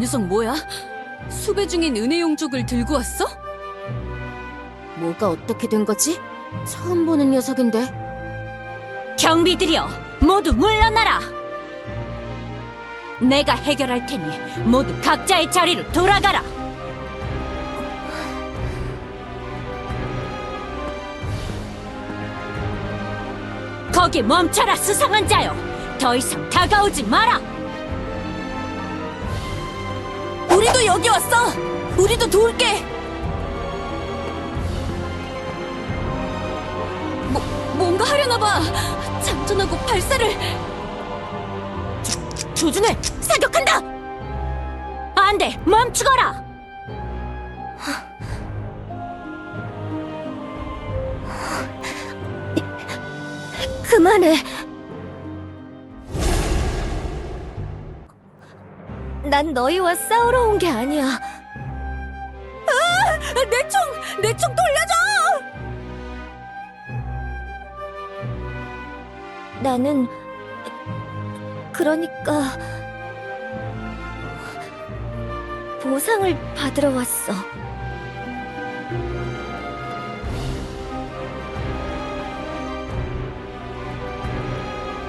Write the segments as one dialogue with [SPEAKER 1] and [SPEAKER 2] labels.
[SPEAKER 1] 녀석 뭐야? 수배 중인 은혜용족을 들고 왔어?
[SPEAKER 2] 뭐가 어떻게 된 거지? 처음 보는 녀석인데.
[SPEAKER 3] 경비들이여, 모두 물러나라! 내가 해결할 테니 모두 각자의 자리로 돌아가라! 거기 멈춰라, 수상한 자여! 더 이상 다가오지 마라!
[SPEAKER 1] 우리도 여기 왔어! 우리도 도울게! 뭔가 하려나 봐! 장전하고 발사를!
[SPEAKER 3] 조준을 사격한다! 안 돼! 멈추거라!
[SPEAKER 2] 그만해. 난 너희와 싸우러 온 게 아니야.
[SPEAKER 1] 내 총 돌려줘!
[SPEAKER 2] 나는 그러니까 보상을 받으러 왔어.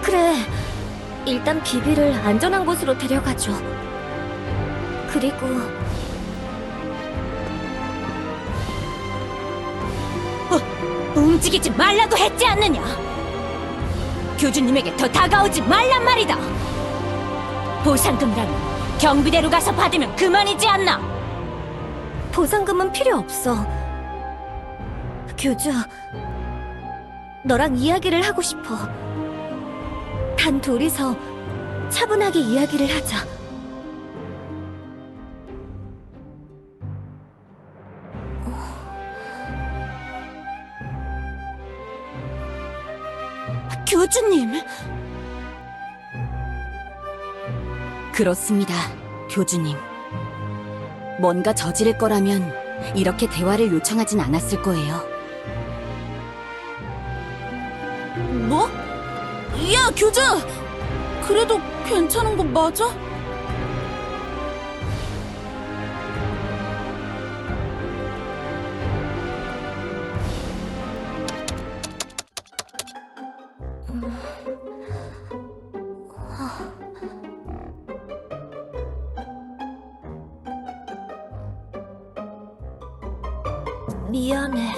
[SPEAKER 2] 그래, 일단 비비를 안전한 곳으로 데려가줘. 그리고
[SPEAKER 3] 움직이지 말라고 했지 않느냐? 교주님에게 더 다가오지 말란 말이다! 보상금이라면 경비대로 가서 받으면 그만이지 않나?
[SPEAKER 2] 보상금은 필요 없어. 교주, 너랑 이야기를 하고 싶어. 단 둘이서 차분하게 이야기를 하자.
[SPEAKER 3] 교주님!
[SPEAKER 2] 그렇습니다, 교주님. 뭔가 저지를 거라면 이렇게 대화를 요청하진 않았을 거예요.
[SPEAKER 1] 뭐? 야, 교주! 그래도 괜찮은 거 맞아?
[SPEAKER 2] 미안해.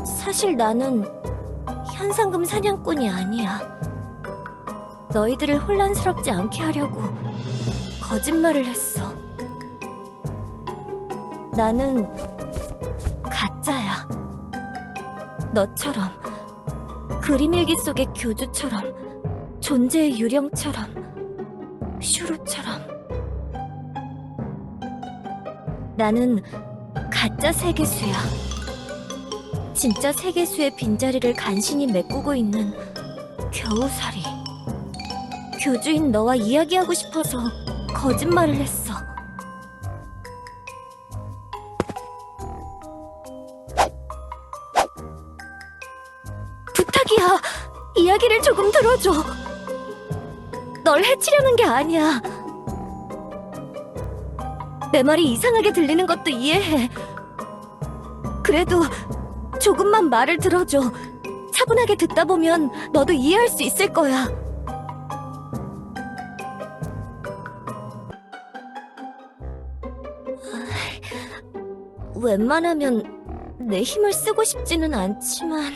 [SPEAKER 2] 사실 나는 현상금 사냥꾼이 아니야. 너희들을 혼란스럽지 않게 하려고 거짓말을 했어. 나는 가짜야. 너처럼, 그림일기 속의 교주처럼, 존재의 유령처럼, 슈루처럼. 나는 가짜 세계수야. 진짜 세계수의 빈자리를 간신히 메꾸고 있는 겨우살이. 교주인 너와 이야기하고 싶어서 거짓말을 했어. 부탁이야. 이야기를 조금 들어줘. 널 해치려는 게 아니야. 내 말이 이상하게 들리는 것도 이해해. 그래도 조금만 말을 들어줘. 차분하게 듣다 보면 너도 이해할 수 있을 거야. 웬만하면 내 힘을 쓰고 싶지는 않지만...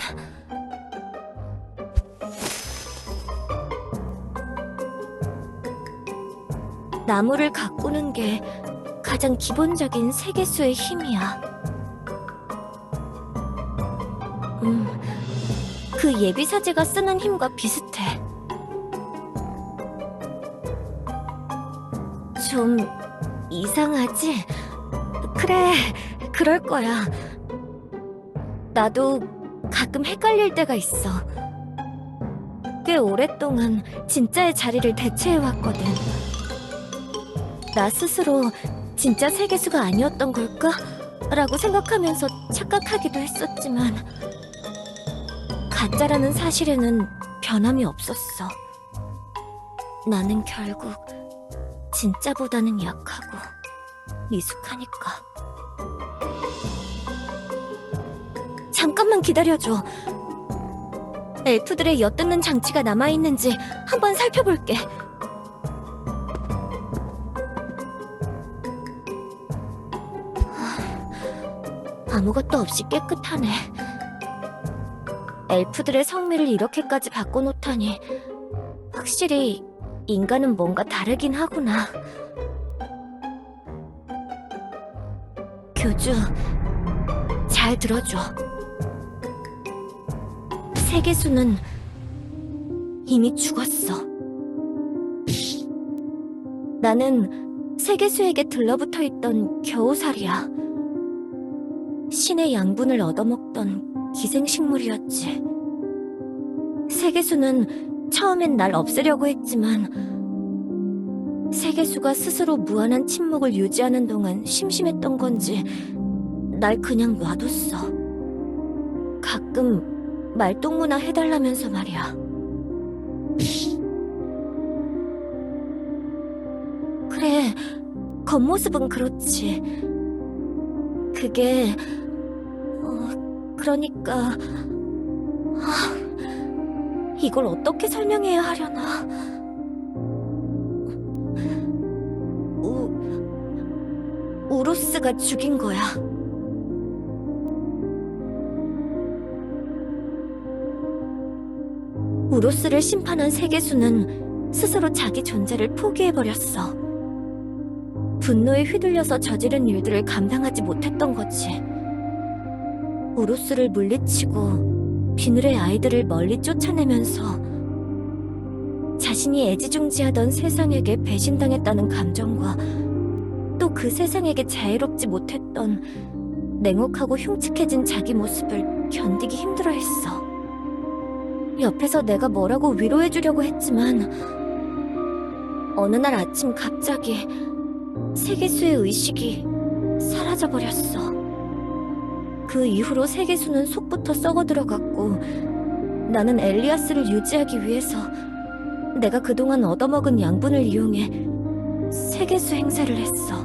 [SPEAKER 2] 나무를 가꾸는 게 가장 기본적인 세계수의 힘이야. 그 예비사제가 쓰는 힘과 비슷해. 좀 이상하지? 그래, 그럴 거야. 나도 가끔 헷갈릴 때가 있어. 꽤 오랫동안 진짜의 자리를 대체해왔거든. 나 스스로 진짜 세계수가 아니었던 걸까? 라고 생각하면서 착각하기도 했었지만 가짜라는 사실에는 변함이 없었어. 나는 결국 진짜보다는 약하고 미숙하니까. 잠깐만 기다려줘. 엘프들의 엿듣는 장치가 남아있는지 한번 살펴볼게. 아무것도 없이 깨끗하네. 엘프들의 성미를 이렇게까지 바꿔놓다니 확실히 인간은 뭔가 다르긴 하구나. 교주, 잘 들어줘. 세계수는 이미 죽었어. 나는 세계수에게 들러붙어 있던 겨우살이야. 신의 양분을 얻어먹던 기생식물이었지. 세계수는 처음엔 날 없애려고 했지만 세계수가 스스로 무한한 침묵을 유지하는 동안 심심했던 건지 날 그냥 놔뒀어. 가끔 말동무나 해달라면서 말이야. 그래, 겉모습은 그렇지. 그게... 그러니까... 이걸 어떻게 설명해야 하려나... 우루스가 죽인 거야. 우루스를 심판한 세계수는 스스로 자기 존재를 포기해버렸어. 분노에 휘둘려서 저지른 일들을 감당하지 못했던 거지. 우루스를 물리치고 비늘의 아이들을 멀리 쫓아내면서 자신이 애지중지하던 세상에게 배신당했다는 감정과 또 그 세상에게 자애롭지 못했던 냉혹하고 흉측해진 자기 모습을 견디기 힘들어했어. 옆에서 내가 뭐라고 위로해주려고 했지만 어느 날 아침 갑자기 세계수의 의식이 사라져버렸어. 그 이후로 세계수는 속부터 썩어들어갔고 나는 엘리아스를 유지하기 위해서 내가 그동안 얻어먹은 양분을 이용해 세계수 행세를 했어.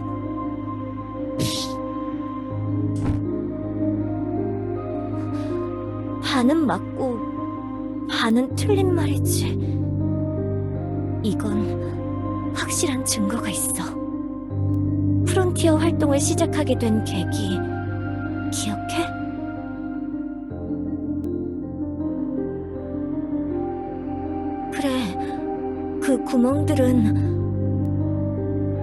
[SPEAKER 2] 반은 맞고 반은 틀린 말이지. 이건 확실한 증거가 있어. 프론티어 활동을 시작하게 된 계기 기억해? 그래, 그 구멍들은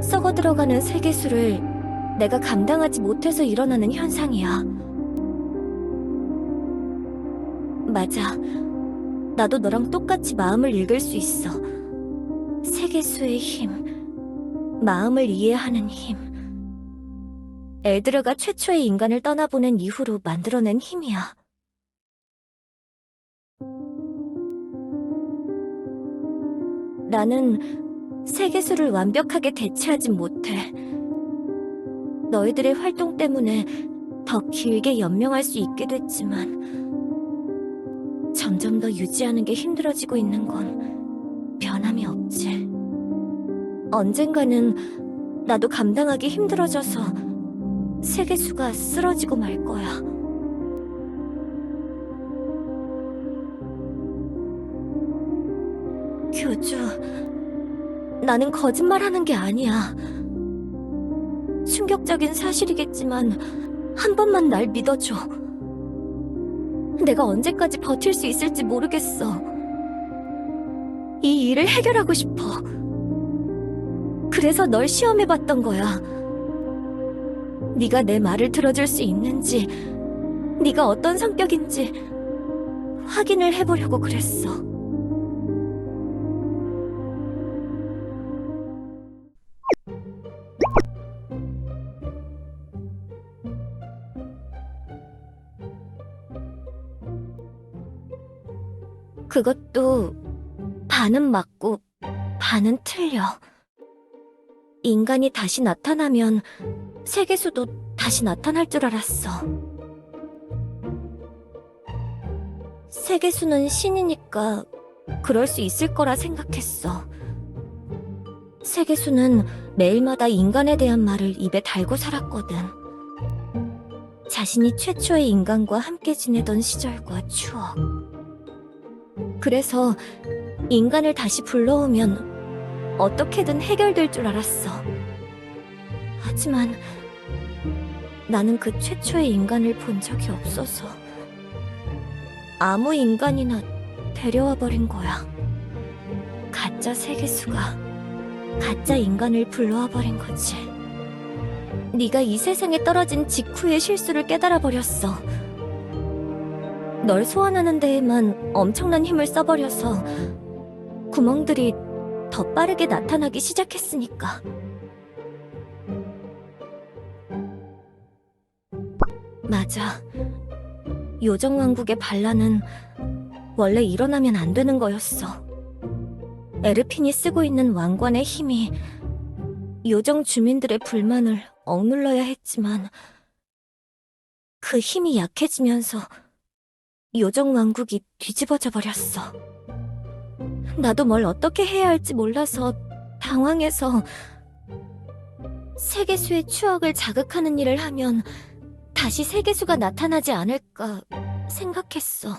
[SPEAKER 2] 썩어들어가는 세계수를 내가 감당하지 못해서 일어나는 현상이야. 맞아. 나도 너랑 똑같이 마음을 읽을 수 있어. 세계수의 힘, 마음을 이해하는 힘. 엘드르가 최초의 인간을 떠나보낸 이후로 만들어낸 힘이야. 나는 세계수를 완벽하게 대체하진 못해. 너희들의 활동 때문에 더 길게 연명할 수 있게 됐지만 점점 더 유지하는 게 힘들어지고 있는 건 변함이 없지. 언젠가는 나도 감당하기 힘들어져서 세계수가 쓰러지고 말 거야. 교주, 나는 거짓말하는 게 아니야. 충격적인 사실이겠지만 한 번만 날 믿어줘. 내가 언제까지 버틸 수 있을지 모르겠어. 이 일을 해결하고 싶어. 그래서 널 시험해봤던 거야. 네가 내 말을 들어줄 수 있는지, 네가 어떤 성격인지 확인을 해보려고 그랬어. 그것도 반은 맞고 반은 틀려. 인간이 다시 나타나면 세계수도 다시 나타날 줄 알았어. 세계수는 신이니까 그럴 수 있을 거라 생각했어. 세계수는 매일마다 인간에 대한 말을 입에 달고 살았거든. 자신이 최초의 인간과 함께 지내던 시절과 추억. 그래서 인간을 다시 불러오면 어떻게든 해결될 줄 알았어. 하지만 나는 그 최초의 인간을 본 적이 없어서 아무 인간이나 데려와 버린 거야. 가짜 세계수가 가짜 인간을 불러와 버린 거지. 네가 이 세상에 떨어진 직후의 실수를 깨달아 버렸어. 널 소환하는 데에만 엄청난 힘을 써버려서 구멍들이 더 빠르게 나타나기 시작했으니까. 맞아. 요정왕국의 반란은 원래 일어나면 안 되는 거였어. 에르핀이 쓰고 있는 왕관의 힘이 요정 주민들의 불만을 억눌러야 했지만 그 힘이 약해지면서 요정왕국이 뒤집어져 버렸어. 나도 뭘 어떻게 해야 할지 몰라서 당황해서 세계수의 추억을 자극하는 일을 하면 다시 세계수가 나타나지 않을까 생각했어.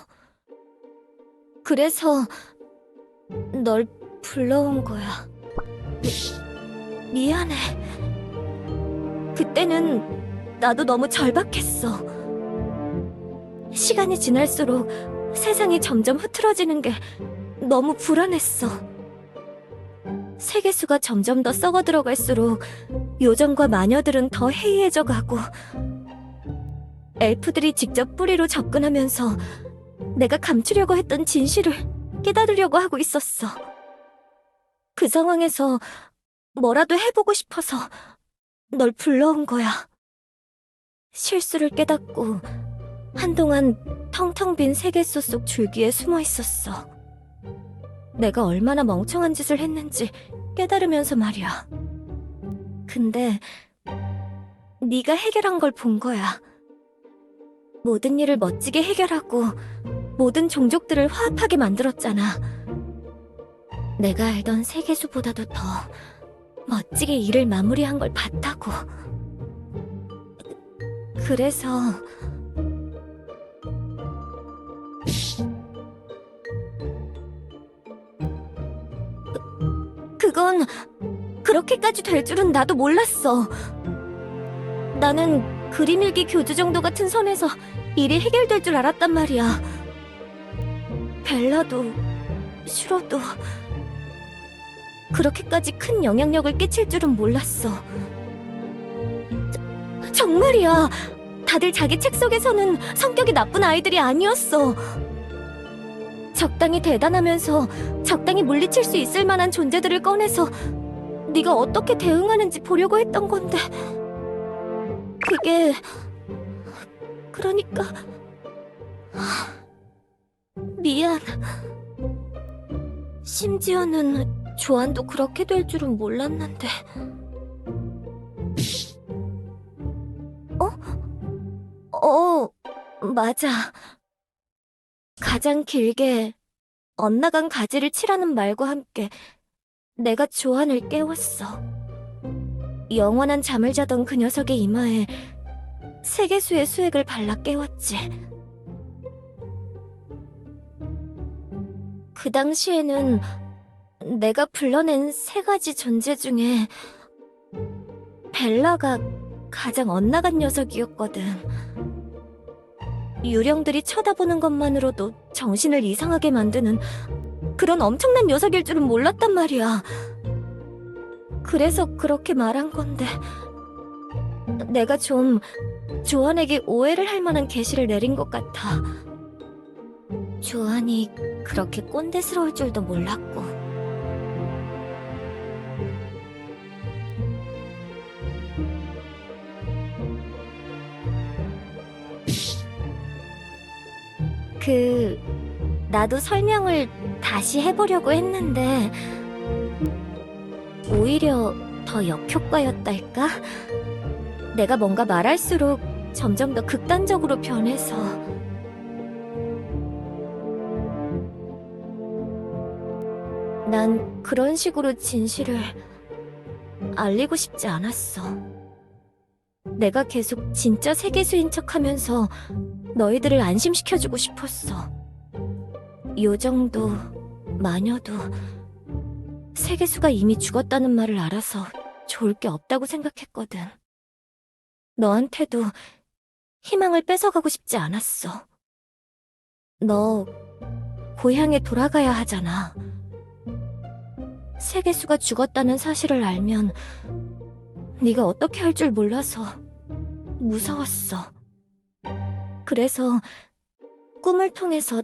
[SPEAKER 2] 그래서 널 불러온 거야. 미안해. 그때는 나도 너무 절박했어. 시간이 지날수록 세상이 점점 흐트러지는 게 너무 불안했어. 세계수가 점점 더 썩어 들어갈수록 요정과 마녀들은 더 해이해져 가고 엘프들이 직접 뿌리로 접근하면서 내가 감추려고 했던 진실을 깨달으려고 하고 있었어. 그 상황에서 뭐라도 해보고 싶어서 널 불러온 거야. 실수를 깨닫고 한동안 텅텅 빈 세계수 속 줄기에 숨어 있었어. 내가 얼마나 멍청한 짓을 했는지 깨달으면서 말이야. 근데 네가 해결한 걸 본 거야. 모든 일을 멋지게 해결하고 모든 종족들을 화합하게 만들었잖아. 내가 알던 세계수보다도 더 멋지게 일을 마무리한 걸 봤다고. 그래서 그건 그렇게까지 될 줄은 나도 몰랐어. 나는 그림일기 교주 정도 같은 선에서 일이 해결될 줄 알았단 말이야. 벨라도 슈로도 그렇게까지 큰 영향력을 끼칠 줄은 몰랐어. 정말이야. 다들 자기 책 속에서는 성격이 나쁜 아이들이 아니었어. 적당히 대단하면서 적당히 물리칠 수 있을 만한 존재들을 꺼내서 네가 어떻게 대응하는지 보려고 했던 건데 그게... 그러니까... 미안. 심지어는 조안도 그렇게 될 줄은 몰랐는데. 맞아. 가장 길게 엇나간 가지를 치라는 말과 함께 내가 조안을 깨웠어. 영원한 잠을 자던 그 녀석의 이마에 세계수의 수액을 발라 깨웠지. 그 당시에는 내가 불러낸 3가지 존재 중에 벨라가 가장 엇나간 녀석이었거든. 유령들이 쳐다보는 것만으로도 정신을 이상하게 만드는 그런 엄청난 녀석일 줄은 몰랐단 말이야. 그래서 그렇게 말한 건데 내가 좀 조안에게 오해를 할 만한 계시를 내린 것 같아. 조안이 그렇게 꼰대스러울 줄도 몰랐고. 나도 설명을 다시 해보려고 했는데 오히려 더 역효과였달까? 내가 뭔가 말할수록 점점 더 극단적으로 변해서. 난 그런 식으로 진실을 알리고 싶지 않았어. 내가 계속 진짜 세계수인 척하면서 너희들을 안심시켜주고 싶었어. 요정도, 마녀도 세계수가 이미 죽었다는 말을 알아서 좋을 게 없다고 생각했거든. 너한테도 희망을 뺏어가고 싶지 않았어. 너 고향에 돌아가야 하잖아. 세계수가 죽었다는 사실을 알면 네가 어떻게 할 줄 몰라서 무서웠어. 그래서 꿈을 통해서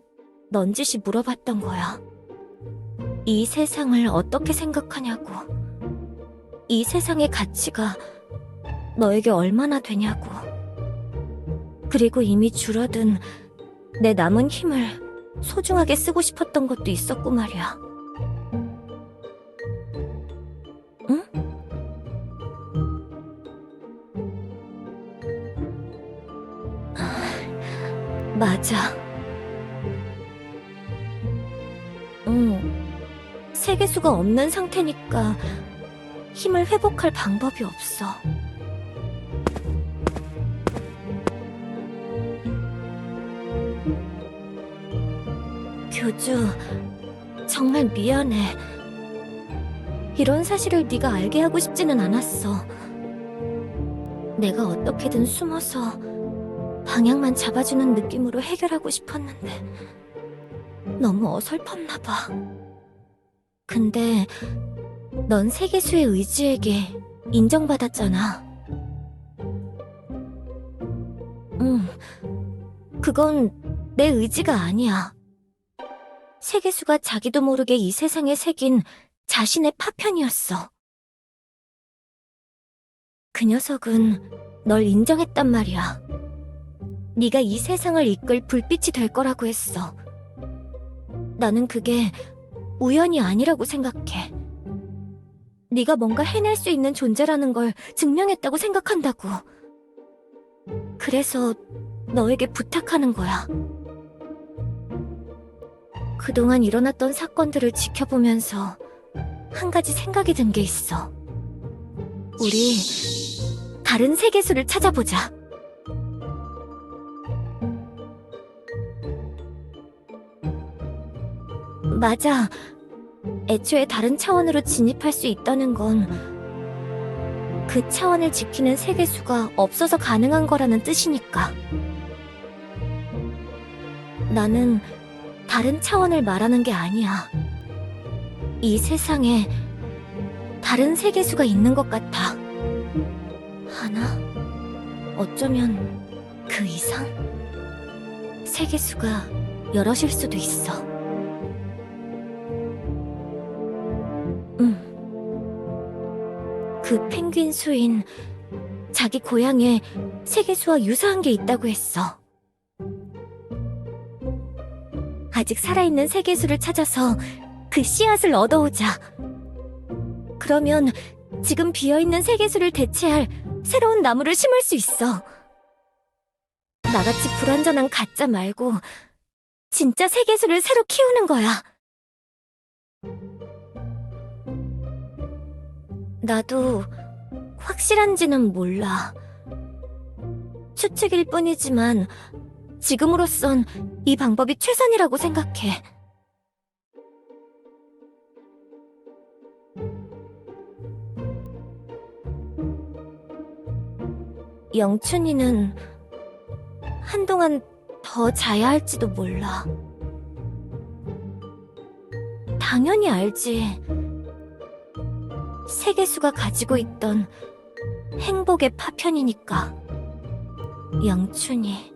[SPEAKER 2] 넌지시 물어봤던 거야. 이 세상을 어떻게 생각하냐고. 이 세상의 가치가 너에게 얼마나 되냐고. 그리고 이미 줄어든 내 남은 힘을 소중하게 쓰고 싶었던 것도 있었고 말이야. 응? 맞아. 세계수가 없는 상태니까 힘을 회복할 방법이 없어. 교주, 정말 미안해. 이런 사실을 네가 알게 하고 싶지는 않았어. 내가 어떻게든 숨어서 방향만 잡아주는 느낌으로 해결하고 싶었는데 너무 어설펐나 봐. 근데 넌 세계수의 의지에게 인정받았잖아. 그건 내 의지가 아니야. 세계수가 자기도 모르게 이 세상에 새긴 자신의 파편이었어. 그 녀석은 널 인정했단 말이야. 네가 이 세상을 이끌 불빛이 될 거라고 했어. 나는 그게 우연이 아니라고 생각해. 네가 뭔가 해낼 수 있는 존재라는 걸 증명했다고 생각한다고. 그래서 너에게 부탁하는 거야. 그동안 일어났던 사건들을 지켜보면서 한 가지 생각이 든 게 있어. 우리 다른 세계수를 찾아보자. 맞아. 애초에 다른 차원으로 진입할 수 있다는 건 그 차원을 지키는 세계수가 없어서 가능한 거라는 뜻이니까. 나는 다른 차원을 말하는 게 아니야. 이 세상에 다른 세계수가 있는 것 같아. 하나? 어쩌면 그 이상? 세계수가 여럿일 수도 있어. 그 펭귄 수인 자기 고향에 세계수와 유사한 게 있다고 했어. 아직 살아있는 세계수를 찾아서 그 씨앗을 얻어오자. 그러면 지금 비어있는 세계수를 대체할 새로운 나무를 심을 수 있어. 나같이 불완전한 가짜 말고 진짜 세계수를 새로 키우는 거야. 나도 확실한지는 몰라. 추측일 뿐이지만 지금으로선 이 방법이 최선이라고 생각해. 영춘이는 한동안 더 자야 할지도 몰라. 당연히 알지. 세계수가 가지고 있던 행복의 파편이니까. 영춘이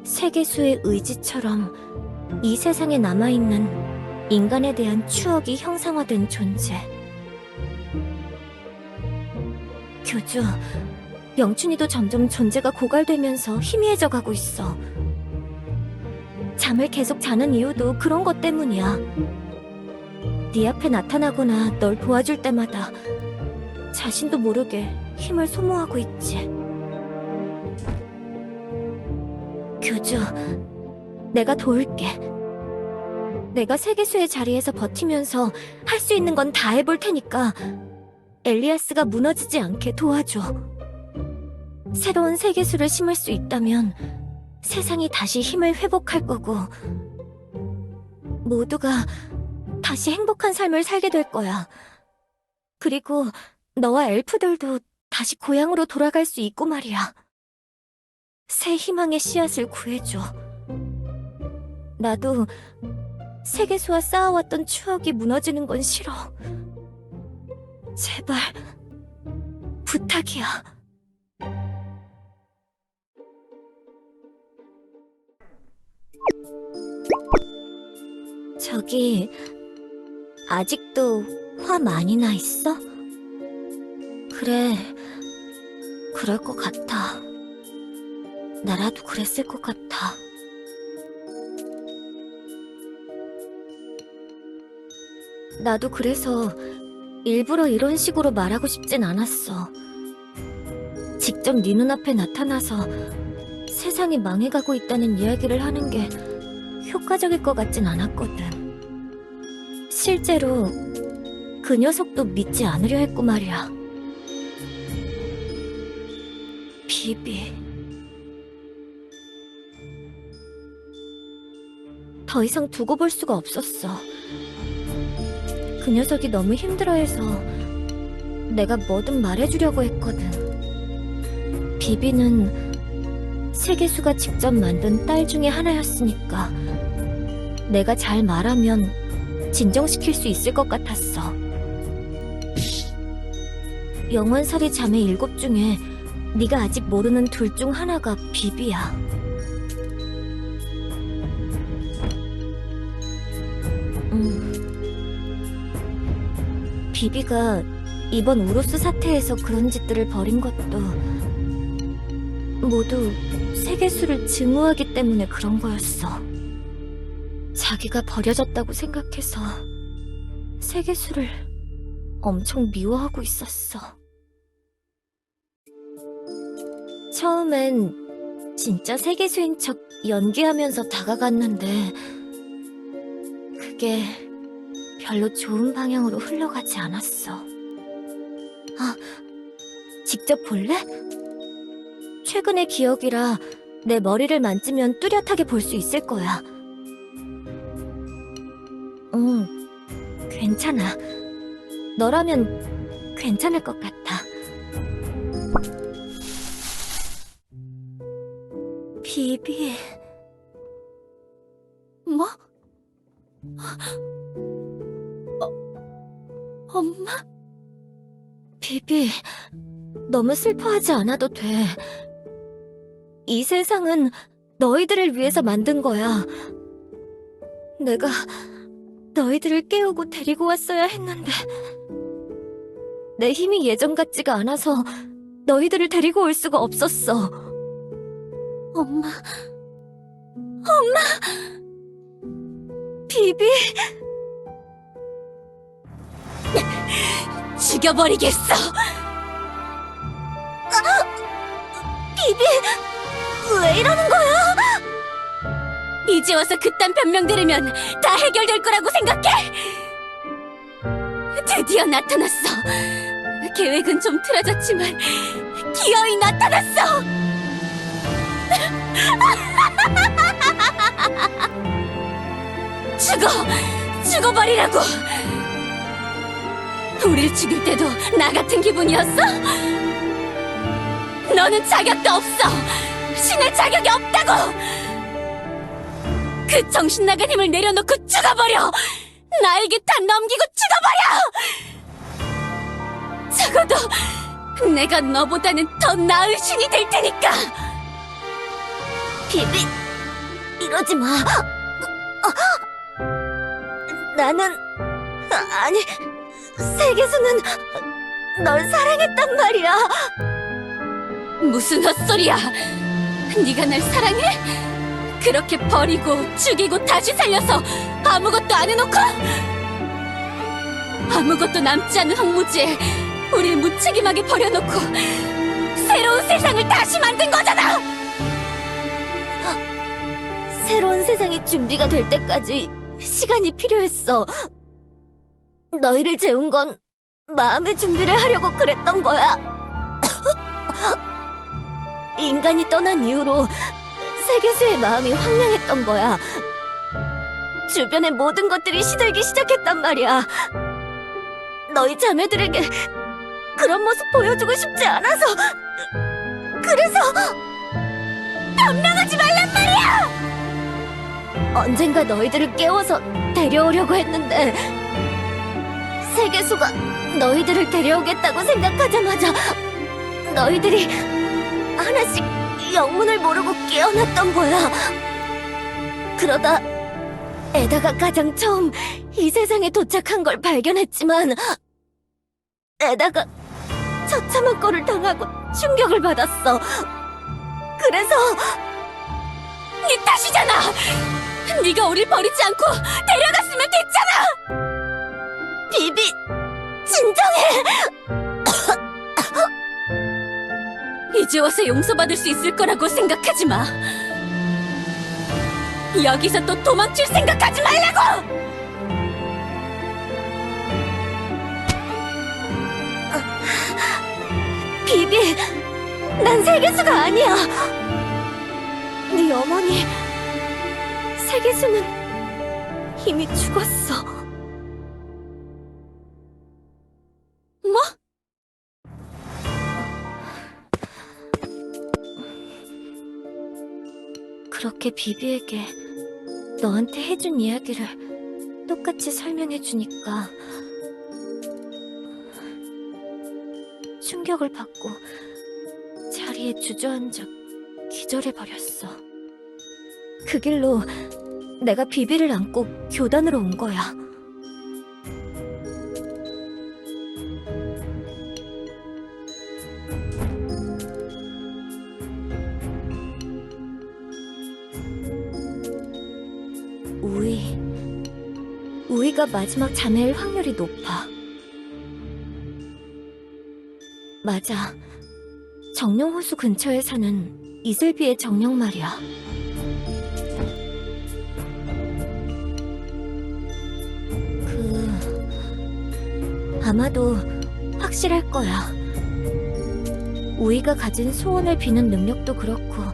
[SPEAKER 2] 세계수의 의지처럼 이 세상에 남아있는 인간에 대한 추억이 형상화된 존재. 교주, 영춘이도 점점 존재가 고갈되면서 희미해져 가고 있어. 잠을 계속 자는 이유도 그런 것 때문이야. 네 앞에 나타나거나 널 도와줄 때마다 자신도 모르게 힘을 소모하고 있지. 교주, 내가 도울게. 내가 세계수의 자리에서 버티면서 할 수 있는 건 다 해볼 테니까 엘리아스가 무너지지 않게 도와줘. 새로운 세계수를 심을 수 있다면 세상이 다시 힘을 회복할 거고 모두가 다시 행복한 삶을 살게 될 거야. 그리고 너와 엘프들도 다시 고향으로 돌아갈 수 있고 말이야. 새 희망의 씨앗을 구해줘. 나도 세계수와 쌓아왔던 추억이 무너지는 건 싫어. 제발 부탁이야. 저기 아직도 화 많이 나 있어? 그래, 그럴 것 같아. 나라도 그랬을 것 같아. 나도 그래서 일부러 이런 식으로 말하고 싶진 않았어. 직접 네 눈앞에 나타나서 세상이 망해가고 있다는 이야기를 하는 게 효과적일 것 같진 않았거든. 실제로 그 녀석도 믿지 않으려 했고 말이야. 비비. 더 이상 두고 볼 수가 없었어. 그 녀석이 너무 힘들어해서 내가 뭐든 말해주려고 했거든. 비비는 세계수가 직접 만든 딸 중에 하나였으니까 내가 잘 말하면 진정시킬 수 있을 것 같았어. 영원살이 자매 7 중에 네가 아직 모르는 둘 중 하나가 비비야. 비비가 이번 우로스 사태에서 그런 짓들을 벌인 것도 모두 세계수를 증오하기 때문에 그런 거였어. 자기가 버려졌다고 생각해서 세계수를 엄청 미워하고 있었어. 처음엔 진짜 세계수인 척 연기하면서 다가갔는데 그게 별로 좋은 방향으로 흘러가지 않았어. 아, 직접 볼래? 최근의 기억이라 내 머리를 만지면 뚜렷하게 볼 수 있을 거야. 응, 괜찮아. 너라면 괜찮을 것 같아. 비비.
[SPEAKER 1] 뭐? 엄마?
[SPEAKER 2] 비비, 너무 슬퍼하지 않아도 돼. 이 세상은 너희들을 위해서 만든 거야. 내가 너희들을 깨우고 데리고 왔어야 했는데 내 힘이 예전 같지가 않아서 너희들을 데리고 올 수가 없었어.
[SPEAKER 1] 엄마,
[SPEAKER 2] 비비.
[SPEAKER 3] 죽여버리겠어.
[SPEAKER 2] 비비, 왜 이러는 거야?
[SPEAKER 3] 이제 와서 그딴 변명 들으면 다 해결될 거라고 생각해? 드디어 나타났어. 계획은 좀 틀어졌지만 기어이 나타났어. 죽어버리라고. 우릴 죽일 때도 나 같은 기분이었어? 너는 자격도 없어. 신의 자격이 없다고. 그 정신 나간 힘을 내려놓고 죽어버려. 나에게 다 넘기고 죽어버려. 적어도 내가 너보다는 더 나은 신이 될 테니까.
[SPEAKER 2] 비비, 이러지 마. 나는, 아니, 세계수는 널 사랑했단 말이야.
[SPEAKER 3] 무슨 헛소리야. 네가 날 사랑해? 그렇게 버리고 죽이고 다시 살려서 아무것도 안 해놓고? 아무것도 남지 않은 황무지에 우릴 무책임하게 버려놓고 새로운 세상을 다시 만든 거잖아.
[SPEAKER 2] 새로운 세상이 준비가 될 때까지 시간이 필요했어. 너희를 재운 건 마음의 준비를 하려고 그랬던 거야. 인간이 떠난 이후로 세계수의 마음이 황량했던 거야. 주변의 모든 것들이 시들기 시작했단 말이야. 너희 자매들에게 그런 모습 보여주고 싶지 않아서. 그래서 변명하지 말란 말이야! 언젠가 너희들을 깨워서 데려오려고 했는데 세계수가 너희들을 데려오겠다고 생각하자마자 너희들이 하나씩 영문을 모르고 깨어났던 거야. 그러다 에다가 가장 처음 이 세상에 도착한 걸 발견했지만 에다가 처참한 꼴을 당하고 충격을 받았어. 그래서
[SPEAKER 3] 네 탓이잖아! 네가 우릴 버리지 않고 데려갔으면 됐잖아!
[SPEAKER 2] 비비, 진정해!
[SPEAKER 3] 이제 와서 용서받을 수 있을 거라고 생각하지 마. 여기서 또 도망칠 생각하지 말라고!
[SPEAKER 2] 비비, 난 세계수가 아니야. 네 어머니, 세계수는 이미 죽었어.
[SPEAKER 3] 뭐?
[SPEAKER 2] 그렇게 비비에게 너한테 해준 이야기를 똑같이 설명해주니까 충격을 받고 자리에 주저앉아 기절해버렸어. 그 길로 내가 비비를 안고 교단으로 온 거야. 우이가 마지막 자매일 확률이 높아. 맞아. 정령호수 근처에 사는 이슬비의 정령 말이야. 아마도 확실할 거야. 우이가 가진 소원을 비는 능력도 그렇고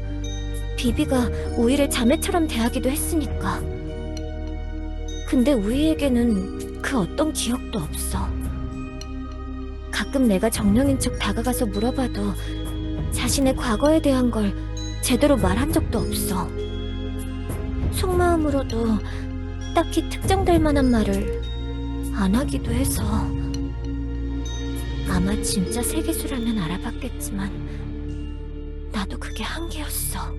[SPEAKER 2] 비비가 우이를 자매처럼 대하기도 했으니까. 근데 우이에게는 그 어떤 기억도 없어. 가끔 내가 정령인 척 다가가서 물어봐도 자신의 과거에 대한 걸 제대로 말한 적도 없어. 속마음으로도 딱히 특정될 만한 말을 안 하기도 해서. 아마 진짜 세계수라면 알아봤겠지만 나도 그게 한계였어.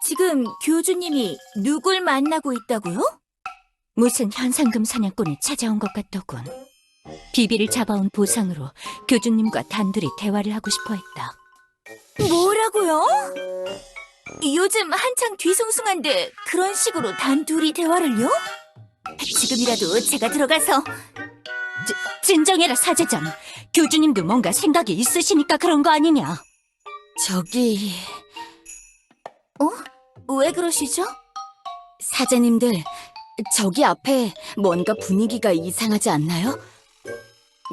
[SPEAKER 4] 지금 교주님이 누굴 만나고 있다고요? 무슨 현상금 사냥꾼이 찾아온 것 같더군. 비비를 잡아온 보상으로 교주님과 단둘이 대화를 하고 싶어 했다. 뭐라고요? 요즘 한창 뒤숭숭한데 그런 식으로 단둘이 대화를요? 지금이라도 제가 들어가서... 진정해라, 사제장. 교주님도 뭔가 생각이 있으시니까 그런 거 아니냐? 저기... 왜 그러시죠? 사제님들, 저기 앞에 뭔가 분위기가 이상하지 않나요?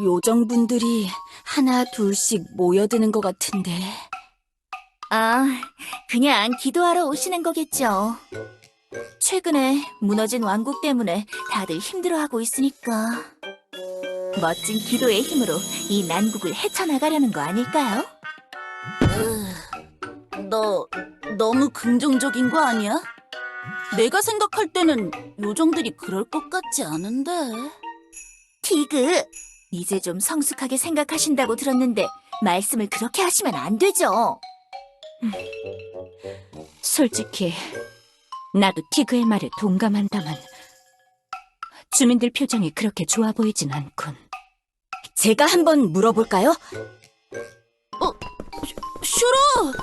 [SPEAKER 4] 요정분들이 하나 둘씩 모여드는 것 같은데. 아, 그냥 기도하러 오시는 거겠죠. 최근에 무너진 왕국 때문에 다들 힘들어하고 있으니까. 멋진 기도의 힘으로 이 난국을 헤쳐나가려는 거 아닐까요? 너 너무 긍정적인 거 아니야? 내가 생각할 때는 요정들이 그럴 것 같지 않은데. 티그, 이제 좀 성숙하게 생각하신다고 들었는데 말씀을 그렇게 하시면 안 되죠. 솔직히 나도 티그의 말에 동감한다만 주민들 표정이 그렇게 좋아 보이진 않군. 제가 한번 물어볼까요? 슈로!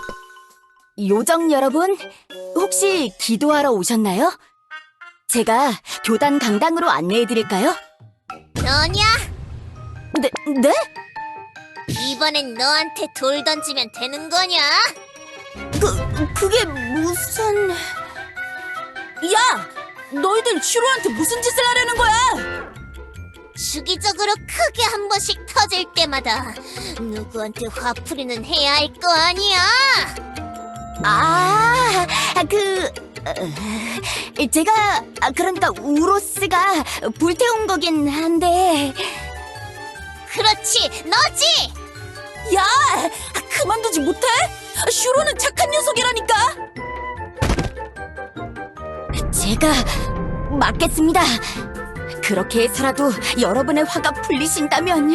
[SPEAKER 4] 요정 여러분, 혹시 기도하러 오셨나요? 제가 교단 강당으로 안내해드릴까요?
[SPEAKER 3] 너냐?
[SPEAKER 4] 네?
[SPEAKER 3] 이번엔 너한테 돌 던지면 되는 거냐?
[SPEAKER 4] 그게 무슨... 야! 너희들 슈로한테 무슨 짓을 하려는 거야?
[SPEAKER 3] 주기적으로 크게 한 번씩 터질 때마다 누구한테 화풀이는 해야 할 거 아니야?
[SPEAKER 4] 제가 그러니까 우로스가 불태운 거긴 한데...
[SPEAKER 3] 그렇지, 너지!
[SPEAKER 4] 야! 그만두지 못해? 슈로는 착한 녀석이라니까! 제가 맡겠습니다. 그렇게 해서라도 여러분의 화가 풀리신다면...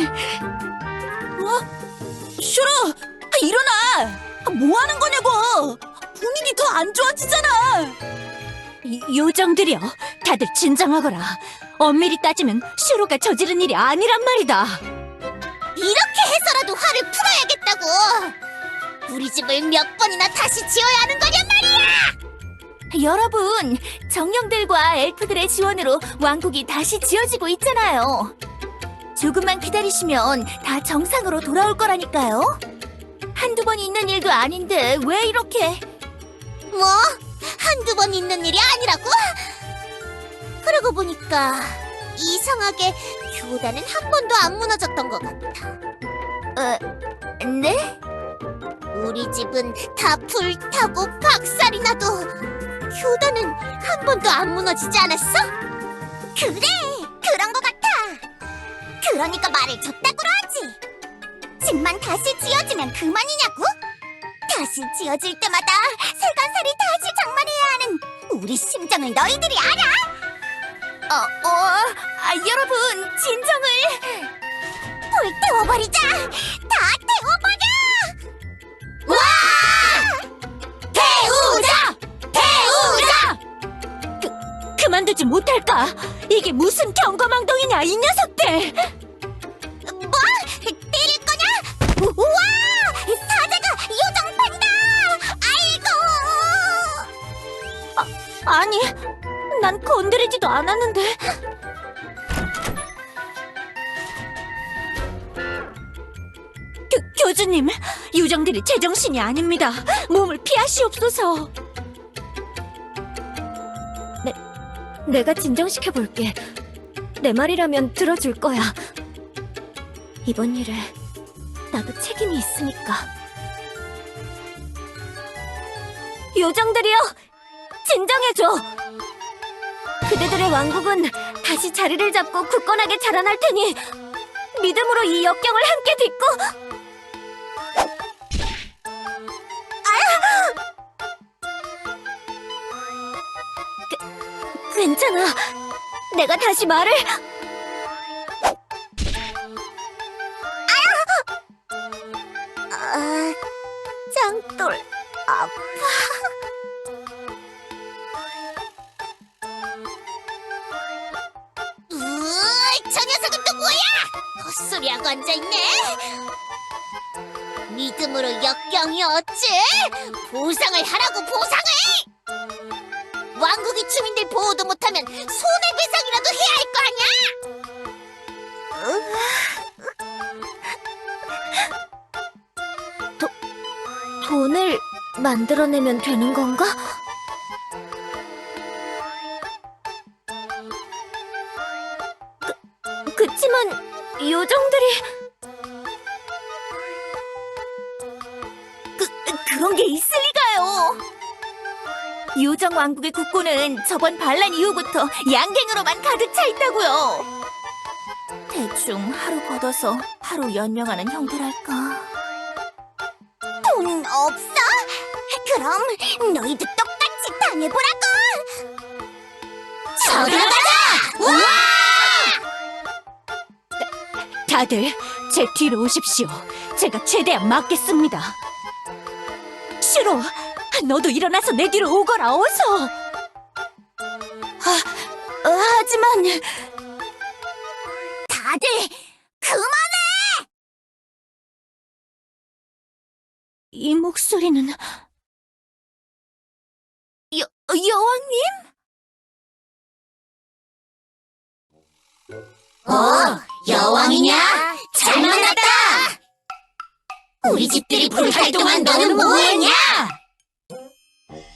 [SPEAKER 4] 슈로! 일어나! 뭐 하는 거냐고! 분위기 더 안 좋아지잖아! 요정들이여, 다들 진정하거라. 엄밀히 따지면 슈로가 저지른 일이 아니란 말이다.
[SPEAKER 3] 이렇게 해서라도 화를 풀어야겠다고! 우리 집을 몇 번이나 다시 지어야 하는 거냔 말이야!
[SPEAKER 4] 여러분, 정령들과 엘프들의 지원으로 왕국이 다시 지어지고 있잖아요. 조금만 기다리시면 다 정상으로 돌아올 거라니까요. 한두 번 있는 일도 아닌데 왜 이렇게...
[SPEAKER 3] 뭐? 한두 번 있는 일이 아니라고? 그러고 보니까 이상하게 교단은 한 번도 안 무너졌던 것 같아.
[SPEAKER 4] 네?
[SPEAKER 3] 우리 집은 다 불타고 박살이 나도 교단은 한 번도 안 무너지지 않았어? 그래, 그런 것 같아. 그러니까 말을 줬다구로 하지. 집만 다시 지어지면 그만이냐고? 다시 지어질 때마다 세간살이 다시 장만해야 하는 우리 심정을 너희들이 알아?
[SPEAKER 4] 여러분, 진정을...
[SPEAKER 3] 불태워버리자! 다 태워버려! 와! 태우자! 태우자!
[SPEAKER 4] 그만두지 못할까? 이게 무슨 경거망동이냐, 이 녀석들!
[SPEAKER 3] 뭐? 때릴 거냐? 우와! 사자가 요정판이다! 아이고!
[SPEAKER 4] 아니, 난 건드리지도 않았는데... 교주님, 요정들이 제정신이 아닙니다. 몸을 피하시옵소서.
[SPEAKER 2] 내가 진정시켜볼게. 내 말이라면 들어줄 거야. 이번 일에 나도 책임이 있으니까. 요정들이여, 진정해줘. 그대들의 왕국은 다시 자리를 잡고 굳건하게 자라날 테니 믿음으로 이 역경을 함께 딛고... 괜찮아. 내가 다시 말을...
[SPEAKER 3] 짱돌 아파. 저 녀석은 또 뭐야? 헛소리하고 앉아있네. 믿음으로 역경이 어째? 보상을 하라고, 보상을! 왕국이 주민들 보호도 못하면 손해배상이라도 해야 할 거 아니야?
[SPEAKER 2] 돈을 만들어내면 되는 건가? 그치만 요정들이...
[SPEAKER 4] 그런 게 있을 리가요. 요정 왕국의 국고는 저번 반란 이후부터 양갱으로만 가득 차 있다고요. 대충 하루 걷어서 하루 연명하는 형태랄까.
[SPEAKER 3] 돈 없어? 그럼 너희도 똑같이 당해보라고! 저리 가자! 우와!
[SPEAKER 4] 다들 제 뒤로 오십시오. 제가 최대한 막겠습니다. 슈로, 너도 일어나서 내 뒤로 오거라, 어서! 하지만...
[SPEAKER 3] 다들 그만해!
[SPEAKER 4] 이 목소리는... 여왕님?
[SPEAKER 3] 여왕이냐? 잘 만났다! 우리 집들이 불탈 동안 너는 뭐했냐?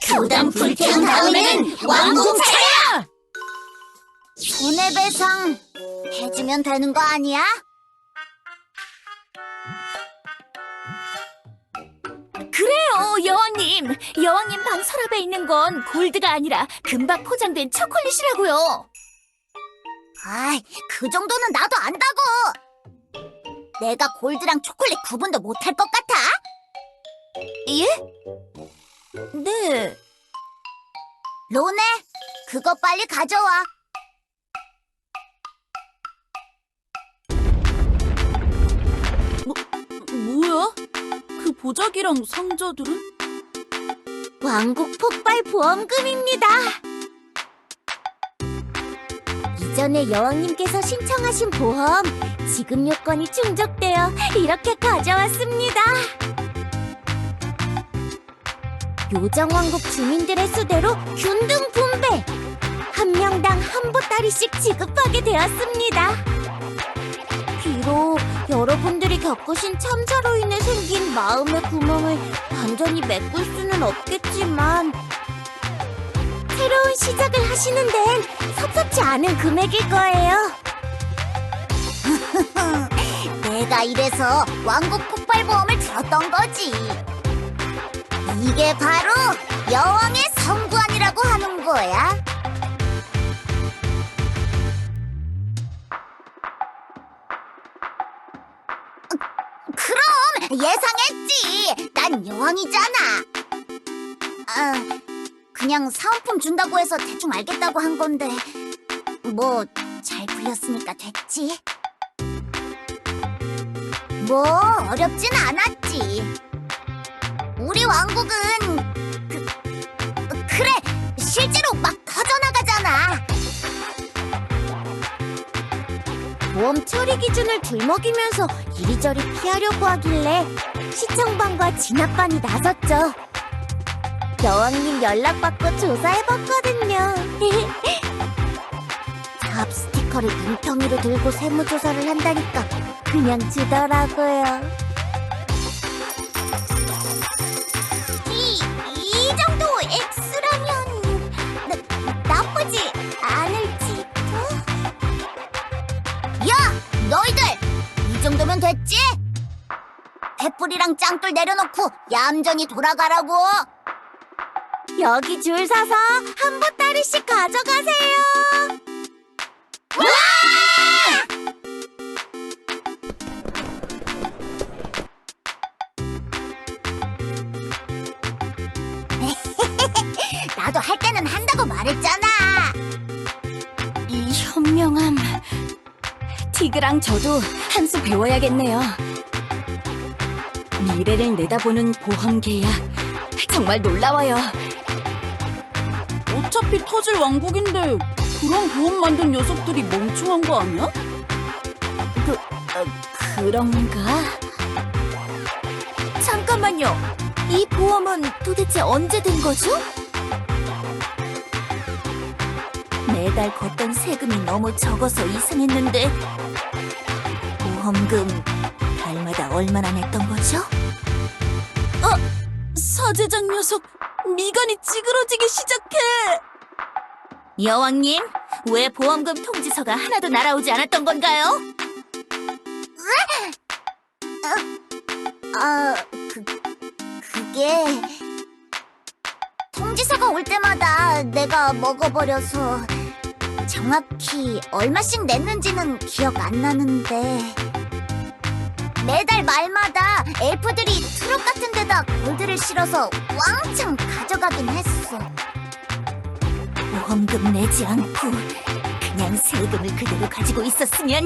[SPEAKER 3] 교단 불태운 다음에는 왕궁 차야! 손해배상 해주면 되는 거 아니야?
[SPEAKER 4] 그래요, 여왕님. 여왕님 방 서랍에 있는 건 골드가 아니라 금박 포장된 초콜릿이라고요.
[SPEAKER 3] 아이, 그 정도는 나도 안다고! 내가 골드랑 초콜릿 구분도 못할 것 같아?
[SPEAKER 4] 예? 네.
[SPEAKER 3] 로네, 그거 빨리 가져와.
[SPEAKER 4] 뭐야? 그 보자기랑 상자들은?
[SPEAKER 3] 왕국 폭발 보험금입니다. 이전에 여왕님께서 신청하신 보험 지급 요건이 충족되어 이렇게 가져왔습니다. 요정왕국 주민들의 수대로 균등 분배! 한 명당 한 보따리씩 지급하게 되었습니다. 비록 여러분들이 겪으신 참사로 인해 생긴 마음의 구멍을 완전히 메꿀 수는 없겠지만 새로운 시작을 하시는 데엔 섭섭지 않은 금액일 거예요. 내가 이래서 왕국 폭발보험을 들었던 거지. 이게 바로 여왕의 성구안이라고 하는 거야. 그럼 예상했지. 난 여왕이잖아. 그냥 사은품 준다고 해서 대충 알겠다고 한 건데 뭐 잘 풀렸으니까 됐지. 뭐 어렵진 않았지. 우리 왕국은 그래 실제로 막 터져나가잖아. 보험 처리 기준을 들먹이면서 이리저리 피하려고 하길래 시청반과 진압반이 나섰죠. 여왕님 연락받고 조사해봤거든요. 사업 스티커를 뭉텅이로 들고 세무조사를 한다니까 그냥 주더라고요. 이 정도 X라면 나쁘지 않을지도? 야! 너희들! 이 정도면 됐지? 횃불이랑 짱돌 내려놓고 얌전히 돌아가라고! 여기 줄 서서 한 보따리씩 가져가세요! 나도 할 때는 한다고 말했잖아.
[SPEAKER 4] 이 현명함. 티그랑 저도 한 수 배워야겠네요. 미래를 내다보는 보험 계약. 정말 놀라워요. 어차피 터질 왕국인데 그런 보험 만든 녀석들이 멍청한 거 아니야? 그런가? 잠깐만요. 이 보험은 도대체 언제 된 거죠? 매달 걷던 세금이 너무 적어서 이상했는데 보험금 달마다 얼마나 냈던 거죠? 사제장 녀석 미간이 찌그러지기 시작해. 여왕님, 왜 보험금 통지서가 하나도 날아오지 않았던 건가요?
[SPEAKER 3] 그게 통지서가 올 때마다 내가 먹어버려서 정확히 얼마씩 냈는지는 기억 안 나는데 매달 말마다 엘프들이 트럭 같은 데다 골드를 실어서 왕창 가져가긴 했어.
[SPEAKER 4] 보험금 내지 않고 그냥 세금을 그대로 가지고 있었으면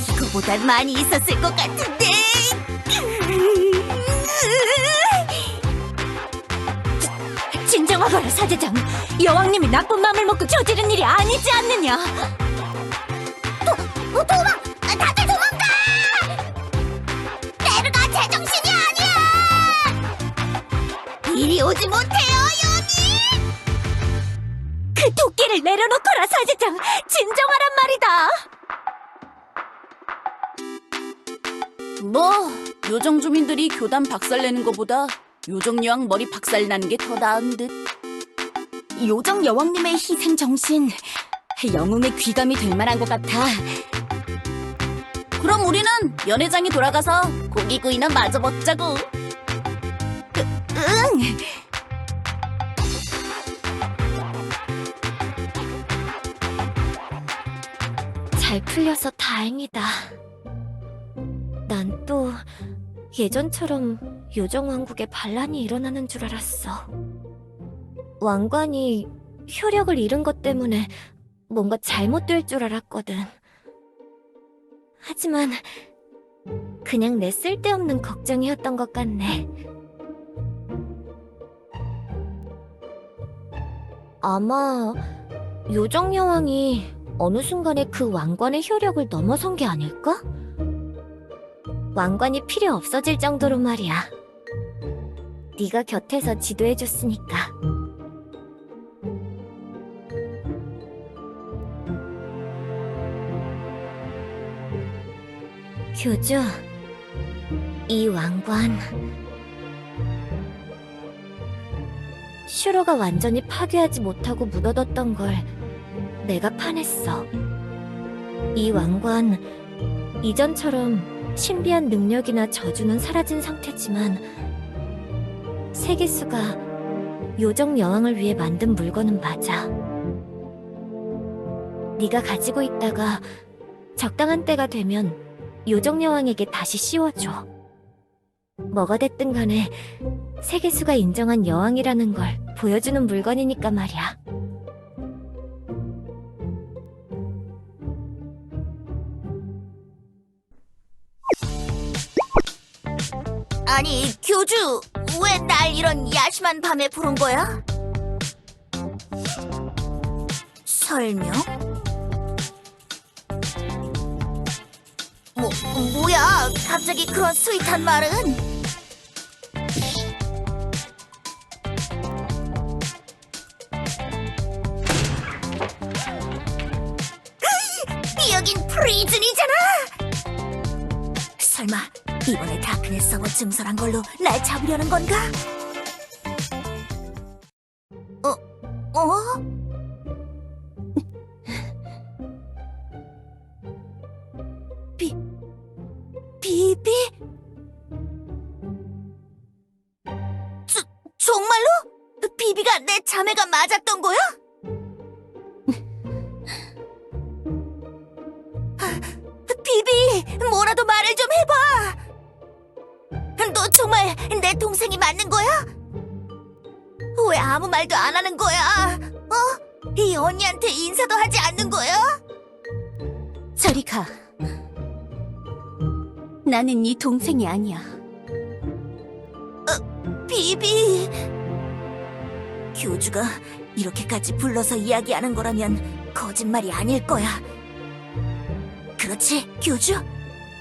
[SPEAKER 4] 이거보다 많이 있었을 것 같은데. 진정하거라, 사제장. 여왕님이 나쁜 마음을 먹고 저지른 일이 아니지 않느냐.
[SPEAKER 3] 도망! 다들 도망가! 베르가 제정신이 아니야! 이리 오지 못해요, 여기!
[SPEAKER 4] 그 도끼를 내려놓거라, 사제장. 진정하란 말이다. 뭐 요정 주민들이 교단 박살내는 것보다 요정 여왕 머리 박살나는 게 더 나은 듯. 요정 여왕님의 희생 정신, 영웅의 귀감이 될 만한 것 같아. 그럼 우리는 연회장에 돌아가서 고기구이나 마저 먹자고. 응.
[SPEAKER 2] 잘 풀려서 다행이다. 난 또 예전처럼 요정왕국에 반란이 일어나는 줄 알았어. 왕관이 효력을 잃은 것 때문에 뭔가 잘못될 줄 알았거든. 하지만 그냥 내 쓸데없는 걱정이었던 것 같네. 아마 요정 여왕이 어느 순간에 그 왕관의 효력을 넘어선 게 아닐까? 왕관이 필요 없어질 정도로 말이야. 네가 곁에서 지도해줬으니까. 교주, 이 왕관 슈로가 완전히 파괴하지 못하고 묻어뒀던 걸 내가 파냈어. 이 왕관 이전처럼 신비한 능력이나 저주는 사라진 상태지만 세계수가 요정 여왕을 위해 만든 물건은 맞아. 네가 가지고 있다가 적당한 때가 되면 요정 여왕에게 다시 씌워줘. 뭐가 됐든 간에 세계수가 인정한 여왕이라는 걸 보여주는 물건이니까 말이야.
[SPEAKER 3] 아니, 교주, 왜 날 이런 야심한 밤에 부른 거야? 설명? 뭐야, 갑자기 그런 스윗한 말은? 여긴 프리즌이잖아! 설마 이번에 다크네스 서버 증설한 걸로 날 잡으려는 건가? 어? 비비? 정말로? 비비가 내 자매가 맞았던 거야? 비비, 뭐라도 말을 좀 해봐. 너 정말 내 동생이 맞는 거야? 왜 아무 말도 안 하는 거야? 이 언니한테 인사도 하지 않는 거야?
[SPEAKER 4] 저리 가. 나는 네 동생이 아니야.
[SPEAKER 3] 비비. 교주가 이렇게까지 불러서 이야기하는 거라면 거짓말이 아닐 거야. 그렇지, 교주?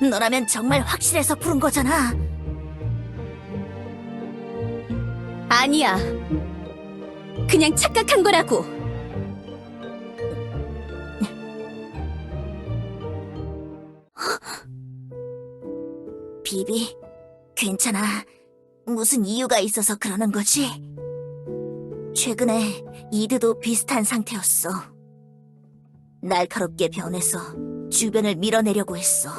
[SPEAKER 3] 너라면 정말 확실해서 부른 거잖아.
[SPEAKER 4] 아니야. 그냥 착각한 거라고.
[SPEAKER 3] 비비, 괜찮아. 무슨 이유가 있어서 그러는 거지? 최근에 이드도 비슷한 상태였어. 날카롭게 변해서 주변을 밀어내려고 했어.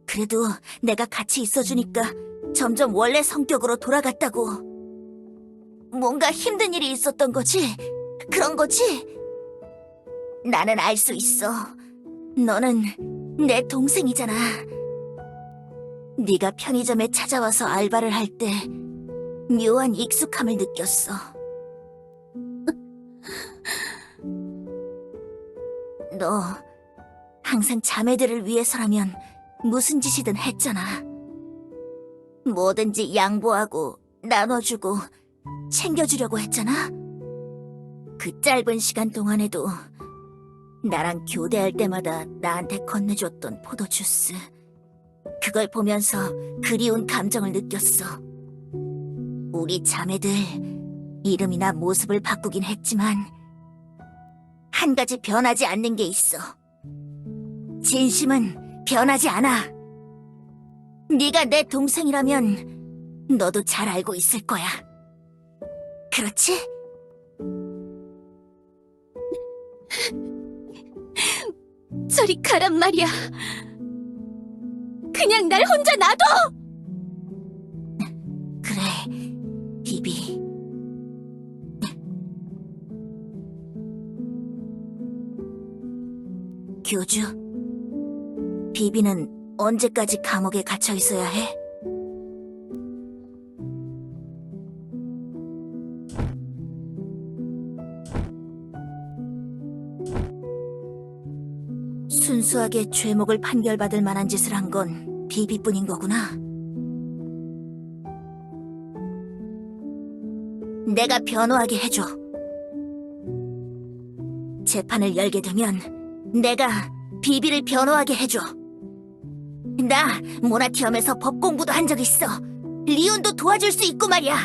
[SPEAKER 3] 그래도 내가 같이 있어주니까 점점 원래 성격으로 돌아갔다고. 뭔가 힘든 일이 있었던 거지? 그런 거지? 나는 알 수 있어. 너는 내 동생이잖아. 네가 편의점에 찾아와서 알바를 할 때 묘한 익숙함을 느꼈어. 너 항상 자매들을 위해서라면 무슨 짓이든 했잖아. 뭐든지 양보하고 나눠주고 챙겨주려고 했잖아. 그 짧은 시간 동안에도 나랑 교대할 때마다 나한테 건네줬던 포도주스. 그걸 보면서 그리운 감정을 느꼈어. 우리 자매들 이름이나 모습을 바꾸긴 했지만 한 가지 변하지 않는 게 있어. 진심은 변하지 않아.
[SPEAKER 4] 네가 내 동생이라면 너도 잘 알고 있을 거야. 그렇지?
[SPEAKER 1] 저리 가란 말이야. 그냥 날 혼자 놔둬!
[SPEAKER 4] 그래, 비비. 교주, 비비는 언제까지 감옥에 갇혀 있어야 해? 순수하게 죄목을 판결받을 만한 짓을 한 건 비비뿐인 거구나. 내가 변호하게 해줘. 재판을 열게 되면 내가 비비를 변호하게 해줘. 나 모나티엄에서 법 공부도 한 적 있어. 리온도 도와줄 수 있고 말이야.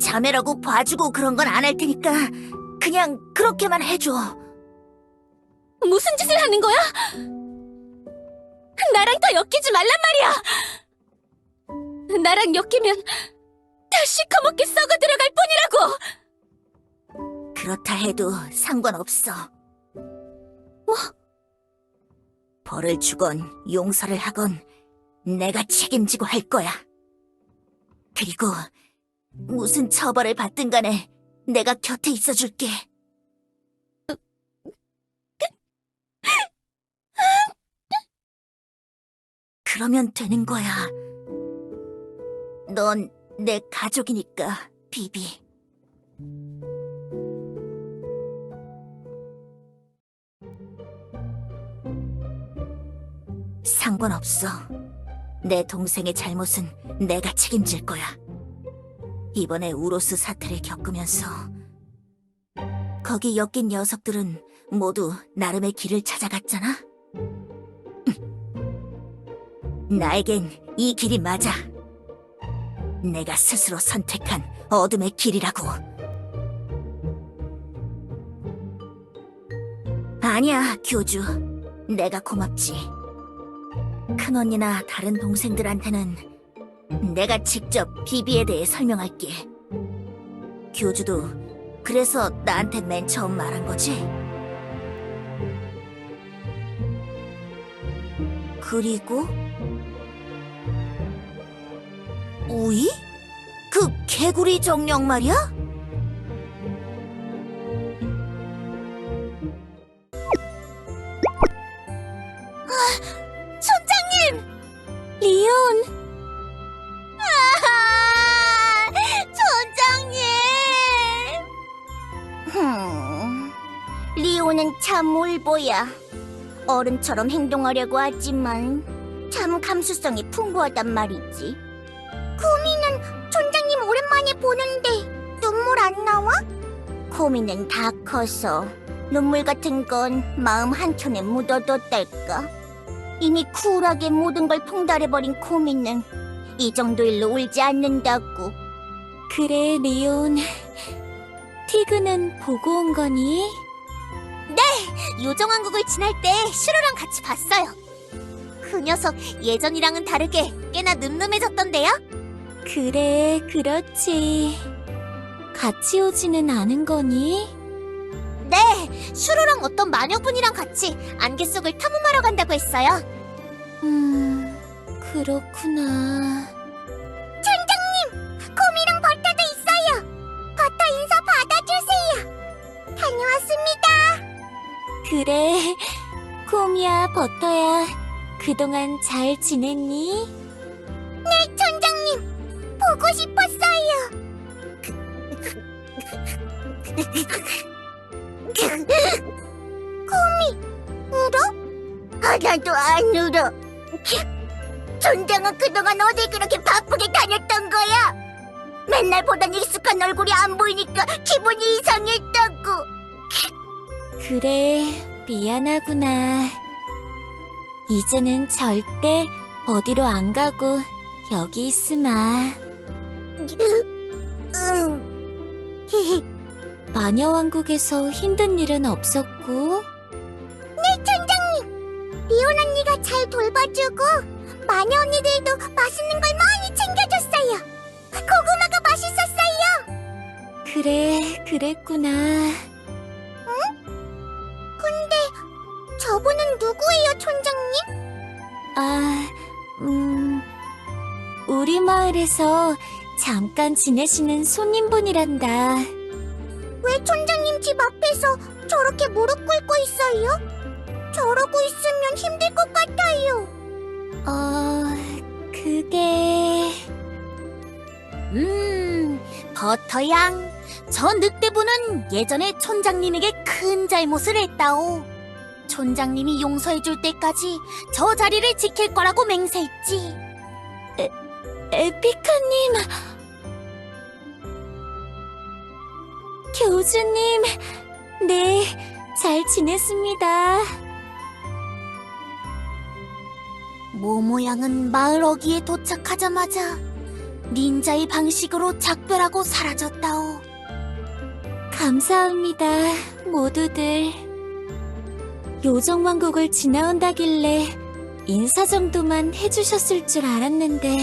[SPEAKER 4] 자매라고 봐주고 그런 건 안 할 테니까 그냥 그렇게만 해줘.
[SPEAKER 1] 무슨 짓을 하는 거야? 나랑 더 엮이지 말란 말이야! 나랑 엮이면 다 시커멓게 썩어 들어갈 뿐이라고!
[SPEAKER 4] 그렇다 해도 상관없어.
[SPEAKER 1] 뭐?
[SPEAKER 4] 벌을 주건 용서를 하건 내가 책임지고 할 거야. 그리고 무슨 처벌을 받든 간에 내가 곁에 있어줄게. 그러면 되는 거야. 넌 내 가족이니까, 비비. 상관없어. 내 동생의 잘못은 내가 책임질 거야. 이번에 우로스 사태를 겪으면서 거기 엮인 녀석들은 모두 나름의 길을 찾아갔잖아. 나에겐 이 길이 맞아. 내가 스스로 선택한 어둠의 길이라고. 아니야, 교주. 내가 고맙지. 큰언니나 다른 동생들한테는 내가 직접 비비에 대해 설명할게. 교주도 그래서 나한테 맨 처음 말한 거지? 그리고 우이? 그 개구리 정령 말이야?
[SPEAKER 3] 촌장님!
[SPEAKER 2] 리온!
[SPEAKER 3] 촌장님! 리오는 참 울보야. 어른처럼 행동하려고 하지만 참 감수성이 풍부하단 말이지. 코미는 촌장님 오랜만에 보는데 눈물 안 나와? 코미는 다 커서 눈물 같은 건 마음 한켠에 묻어뒀달까. 이미 쿨하게 모든 걸 통달해버린 코미는 이 정도 일로 울지 않는다고.
[SPEAKER 2] 그래, 리온. 티그는 보고 온 거니?
[SPEAKER 3] 요정왕국을 지날 때 슈로랑 같이 봤어요. 그 녀석 예전이랑은 다르게 꽤나 늠름해졌던데요?
[SPEAKER 2] 그래, 그렇지. 같이 오지는 않은 거니?
[SPEAKER 3] 네, 슈로랑 어떤 마녀분이랑 같이 안개 속을 탐험하러 간다고 했어요.
[SPEAKER 2] 그렇구나.
[SPEAKER 3] 코미랑 버터도 있어요. 버터 인사 받아주세요. 다녀왔습니다.
[SPEAKER 2] 그래, 코미야, 버터야. 그동안 잘 지냈니?
[SPEAKER 3] 네, 촌장님. 보고 싶었어요. 코미, 울어? 하나도 안 울어. 촌장은 그동안 어딜 그렇게 바쁘게 다녔던 거야? 맨날 보던 익숙한 얼굴이 안 보이니까 기분이 이상했다고.
[SPEAKER 2] 그래, 미안하구나. 이제는 절대 어디로 안 가고 여기 있으마. 마녀왕국에서 힘든 일은 없었고?
[SPEAKER 3] 네, 촌장님. 리온 언니가 잘 돌봐주고 마녀 언니들도 맛있는 걸 많이 챙겨줬어요. 고구마가 맛있었어요.
[SPEAKER 2] 그래, 그랬구나.
[SPEAKER 3] 근데 저분은 누구예요, 촌장님?
[SPEAKER 2] 우리 마을에서 잠깐 지내시는 손님분이란다.
[SPEAKER 3] 왜 촌장님 집 앞에서 저렇게 무릎 꿇고 있어요? 저러고 있으면 힘들 것 같아요.
[SPEAKER 2] 그게...
[SPEAKER 4] 버터양. 저 늑대부는 예전에 촌장님에게 큰 잘못을 했다오. 촌장님이 용서해줄 때까지 저 자리를 지킬 거라고 맹세했지.
[SPEAKER 2] 에피카님... 교주님... 네, 잘 지냈습니다.
[SPEAKER 4] 모모양은 마을 어귀에 도착하자마자 닌자의 방식으로 작별하고 사라졌다오.
[SPEAKER 2] 감사합니다, 모두들. 요정왕국을 지나온다길래 인사 정도만 해주셨을 줄 알았는데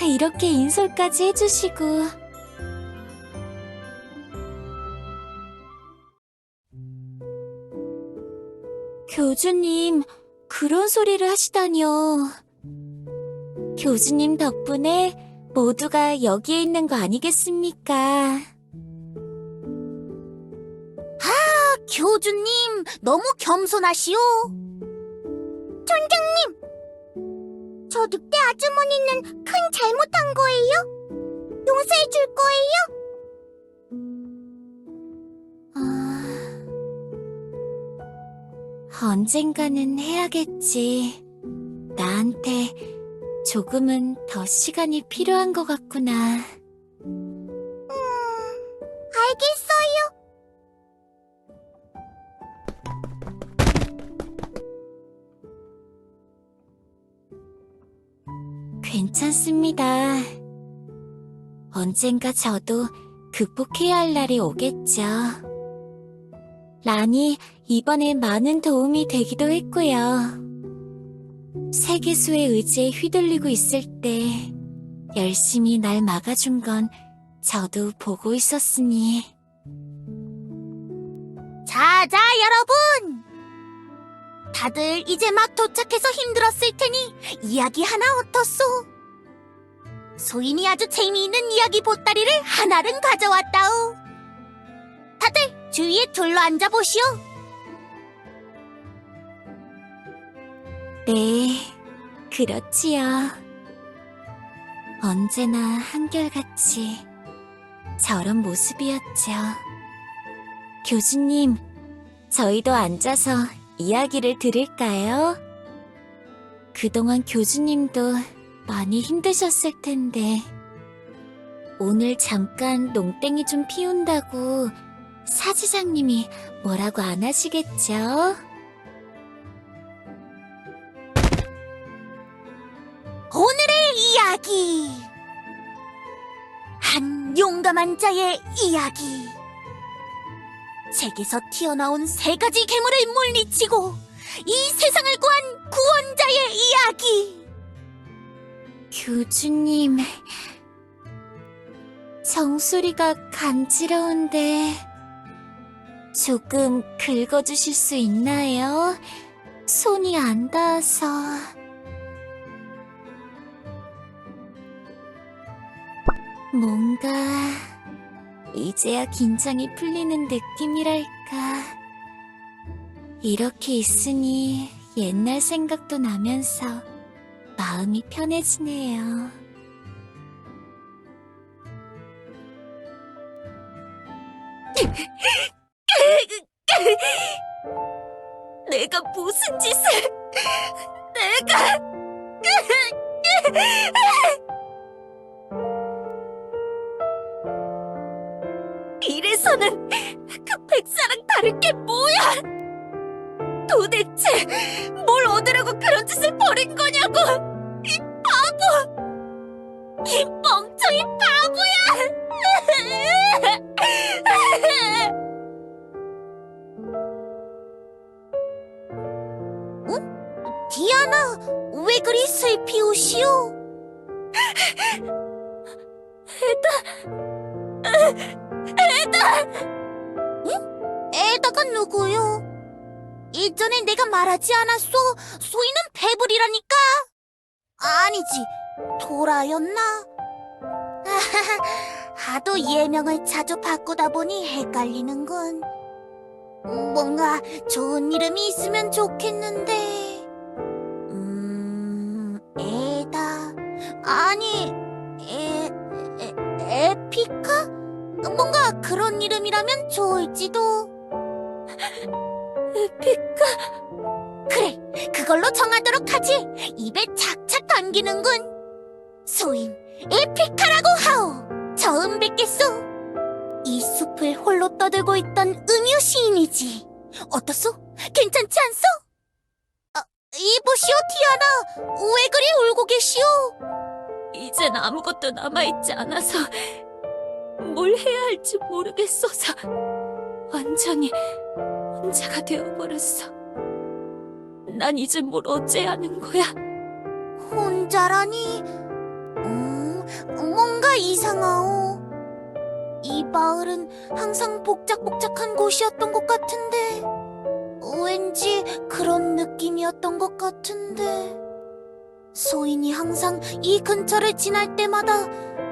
[SPEAKER 2] 이렇게 인솔까지 해주시고. 교주님, 그런 소리를 하시다니요. 교주님 덕분에 모두가 여기에 있는 거 아니겠습니까?
[SPEAKER 4] 교주님, 너무 겸손하시오.
[SPEAKER 3] 저 늑대 아주머니는 큰 잘못한 거예요? 용서해 줄 거예요?
[SPEAKER 2] 언젠가는 해야겠지. 나한테 조금은 더 시간이 필요한 것 같구나.
[SPEAKER 3] 알겠어요.
[SPEAKER 2] 괜찮습니다. 언젠가 저도 극복해야 할 날이 오겠죠. 란이 이번에 많은 도움이 되기도 했고요. 세계수의 의지에 휘둘리고 있을 때 열심히 날 막아준 건 저도 보고 있었으니.
[SPEAKER 4] 자자, 여러분! 다들 이제 막 도착해서 힘들었을 테니 이야기 하나 어떻소? 소인이 아주 재미있는 이야기 보따리를 하나는 가져왔다오. 다들 주위에 둘러앉아 보시오.
[SPEAKER 2] 네, 그렇지요. 언제나 한결같이 저런 모습이었죠. 교주님, 저희도 앉아서 이야기를 들을까요? 그동안 교주님도 많이 힘드셨을 텐데 오늘 잠깐 농땡이 좀 피운다고 사지장님이 뭐라고 안 하시겠죠?
[SPEAKER 4] 오늘의 이야기. 한 용감한 자의 이야기. 책에서 튀어나온 3가지 괴물을 물리치고 이 세상을 구한 구원자의 이야기.
[SPEAKER 2] 교주님, 정수리가 간지러운데 조금 긁어주실 수 있나요? 손이 안 닿아서. 뭔가 이제야 긴장이 풀리는 느낌이랄까. 이렇게 있으니 옛날 생각도 나면서 마음이 편해지네요. 내가 무슨 짓을... 내가... 이래서는 그 백사랑 다른 게 뭐야? 도대체 뭘 얻으려고 그런 짓을 벌인 거냐고! 이 바보! 이 멍청이 바보야!
[SPEAKER 3] 디아나, 왜 그리 슬 보시오. 에다가 누구요? 예전에 내가 말하지 않았소? 소희는 배불이라니까. 아니지, 도라였나? 하도 예명을 자주 바꾸다 보니 헷갈리는군. 뭔가 좋은 이름이 있으면 좋겠는데. 에다. 아니, 에피카? 뭔가 그런 이름이라면 좋을지도. 에피카? 그래, 그걸로 정하도록 하지. 입에 착착 감기는군. 소인, 에피카라고 하오. 처음 뵙겠소. 이 숲을 홀로 떠들고 있던 음유 시인이지. 어떻소? 괜찮지 않소? 이보시오, 티아나. 왜 그리 울고 계시오?
[SPEAKER 1] 이젠 아무것도 남아있지 않아서 뭘 해야 할지 모르겠어서 완전히 혼자가 되어버렸어. 난 이제 뭘 어째야 하는 거야?
[SPEAKER 3] 혼자라니? 뭔가 이상하오. 이 마을은 항상 복작복작한 곳이었던 것 같은데, 왠지 그런 느낌이었던 것 같은데. 소인이 항상 이 근처를 지날 때마다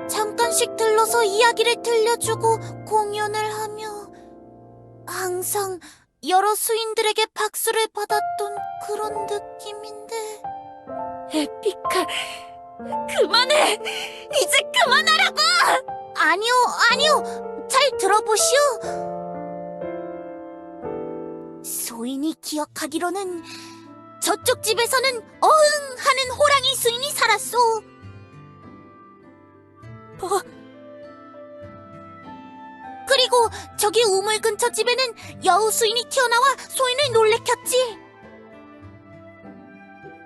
[SPEAKER 3] 잠깐씩 들러서 이야기를 들려주고 공연을 하며 항상 여러 수인들에게 박수를 받았던 그런 느낌인데.
[SPEAKER 1] 에피카, 그만해! 이제 그만하라고!
[SPEAKER 3] 아니요. 잘 들어보시오. 소인이 기억하기로는 저쪽 집에서는 어흥 하는 호랑이 수인이 살았소.
[SPEAKER 1] 뭐?
[SPEAKER 3] 그리고 저기 우물 근처 집에는 여우 수인이 튀어나와 소인을 놀래켰지.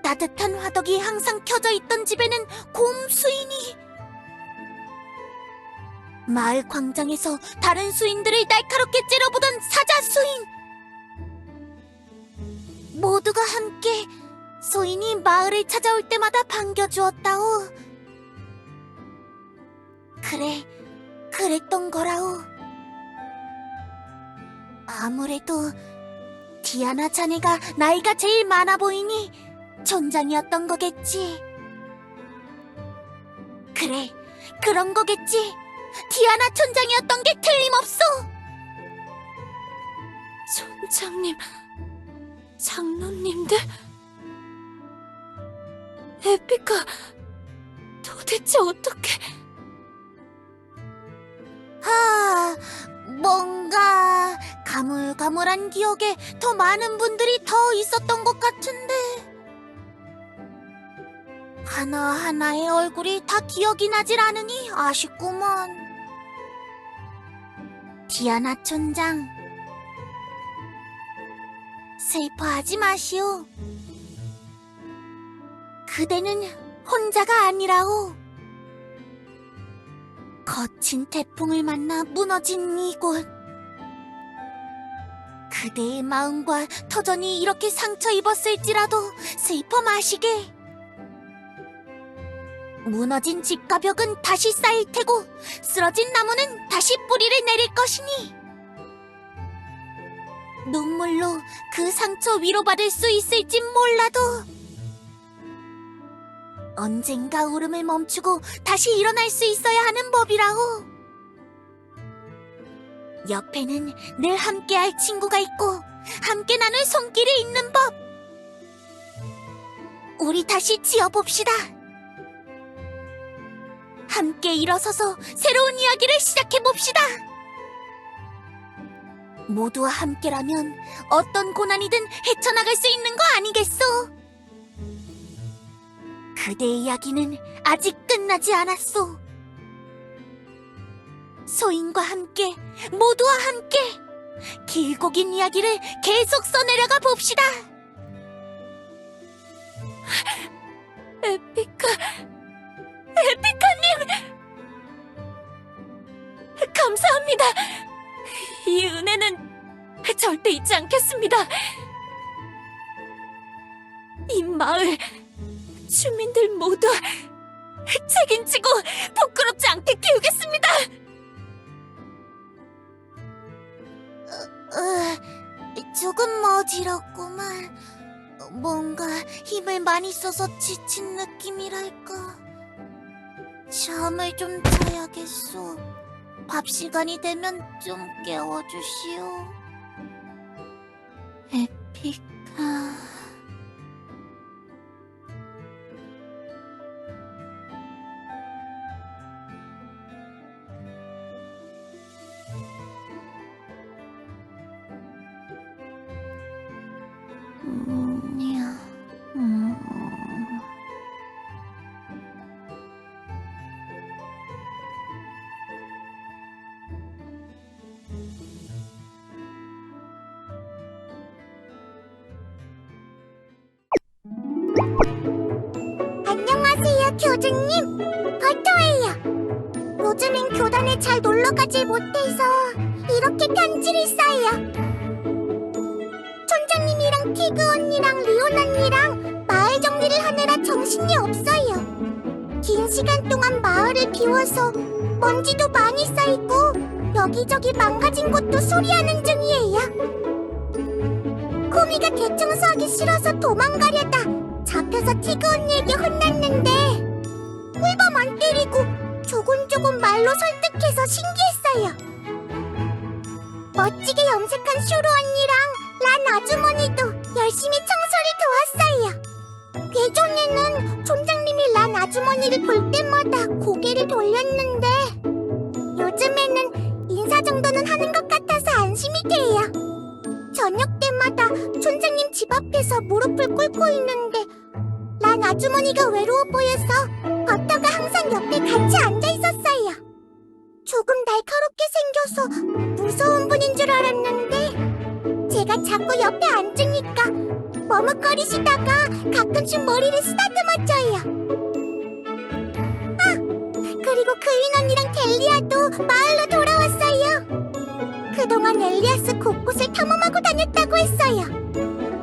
[SPEAKER 3] 따뜻한 화덕이 항상 켜져 있던 집에는 곰 수인이. 마을 광장에서 다른 수인들을 날카롭게 째려보던 사자 수인. 모두가 함께 소인이 마을을 찾아올 때마다 반겨주었다오. 그래, 그랬던 거라오. 아무래도 디아나 자네가 나이가 제일 많아 보이니 촌장이었던 거겠지. 그래, 그런 거겠지. 디아나 촌장이었던 게 틀림없어.
[SPEAKER 1] 촌장님, 장로님들? 에피카, 도대체 어떻게...
[SPEAKER 3] 뭔가 가물가물한 기억에 더 많은 분들이 더 있었던 것 같은데. 하나하나의 얼굴이 다 기억이 나질 않으니 아쉽구먼. 디아나 촌장, 슬퍼하지 마시오. 그대는 혼자가 아니라오. 거친 태풍을 만나 무너진 이곳. 그대의 마음과 터전이 이렇게 상처 입었을지라도 슬퍼 마시게. 무너진 집과 벽은 다시 쌓일 테고 쓰러진 나무는 다시 뿌리를 내릴 것이니 눈물로 그 상처 위로받을 수 있을진 몰라도 언젠가 울음을 멈추고 다시 일어날 수 있어야 하는 법이라오. 옆에는 늘 함께할 친구가 있고 함께 나눌 손길이 있는 법. 우리 다시 지어봅시다. 함께 일어서서 새로운 이야기를 시작해봅시다. 모두와 함께라면 어떤 고난이든 헤쳐나갈 수 있는 거 아니겠소? 그대의 이야기는 아직 끝나지 않았소. 소인과 함께, 모두와 함께 길고 긴 이야기를 계속 써내려가 봅시다.
[SPEAKER 1] 에피카님! 감사합니다. 이 은혜는 절대 잊지 않겠습니다. 이 마을
[SPEAKER 4] 주민들 모두 책임지고 부끄럽지 않게 키우겠습니다.
[SPEAKER 3] 조금 어지럽구만. 뭔가 힘을 많이 써서 지친 느낌이랄까. 잠을 좀 자야겠소. 밥 시간이 되면 좀 깨워주시오. 에픽하... 야, 안녕하세요, 교주님. 버터예요. 요즘엔 교단에 잘 놀러가질 못해서 이렇게 편지를 써요. 촌장님이랑 티그 언니랑 리온 언니랑 마을 정리를 하느라 정신이 없어요. 긴 시간 동안 마을을 비워서 먼지도 많이 쌓이고 여기저기 망가진 곳도 수리하는 중이에요. 코미가 대청소하기 싫어서 도망가려다 잡혀서 티그 언니에게 혼났는데 꿀밤 안 때리고 조곤조곤 말로 설득해서 신기했어요. 멋지게 염색한 슈로 언니랑 란 아주머니도 열심히 청소를 도왔어요. 예전에는 촌장님이 란 아주머니를 볼 때마다 고개를 돌렸는데 요즘에는 인사 정도는 하는 것 같아서 안심이 돼요. 저녁 때마다 촌장님 집 앞에서 무릎을 꿇고 있는데 란 아주머니가 외로워 보여서 버터가 항상 옆에 같이 앉아 있었어요. 조금 날카롭게 생겨서 무서운 분인 줄 알았는데 제가 자꾸 옆에 앉으니까 머뭇거리시다가 가끔씩 머리를 쓰다듬어줘요. 아! 그리고 그윈 언니랑 델리아도 마을로 돌아왔어요. 그동안 엘리아스 곳곳을 탐험하고 다녔다고 했어요.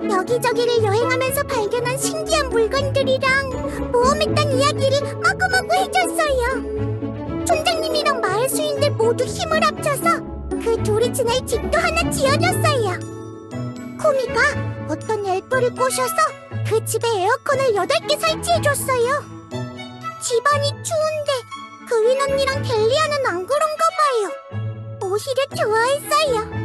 [SPEAKER 3] 여기저기를 여행하면서 발견한 신기한 물건들이랑 모험했던 이야기를 마구마구 해줬어요. 촌장님이랑 마을 수인들 모두 힘을 합쳐서 그 둘이 지낼 집도 하나 지어줬어요. 코미가 어떤 엘프를 꼬셔서 그 집에 에어컨을 8개 설치해줬어요. 집안이 추운데 그윈 언니랑 델리아는 안 그런가 봐요. 오히려 좋아했어요.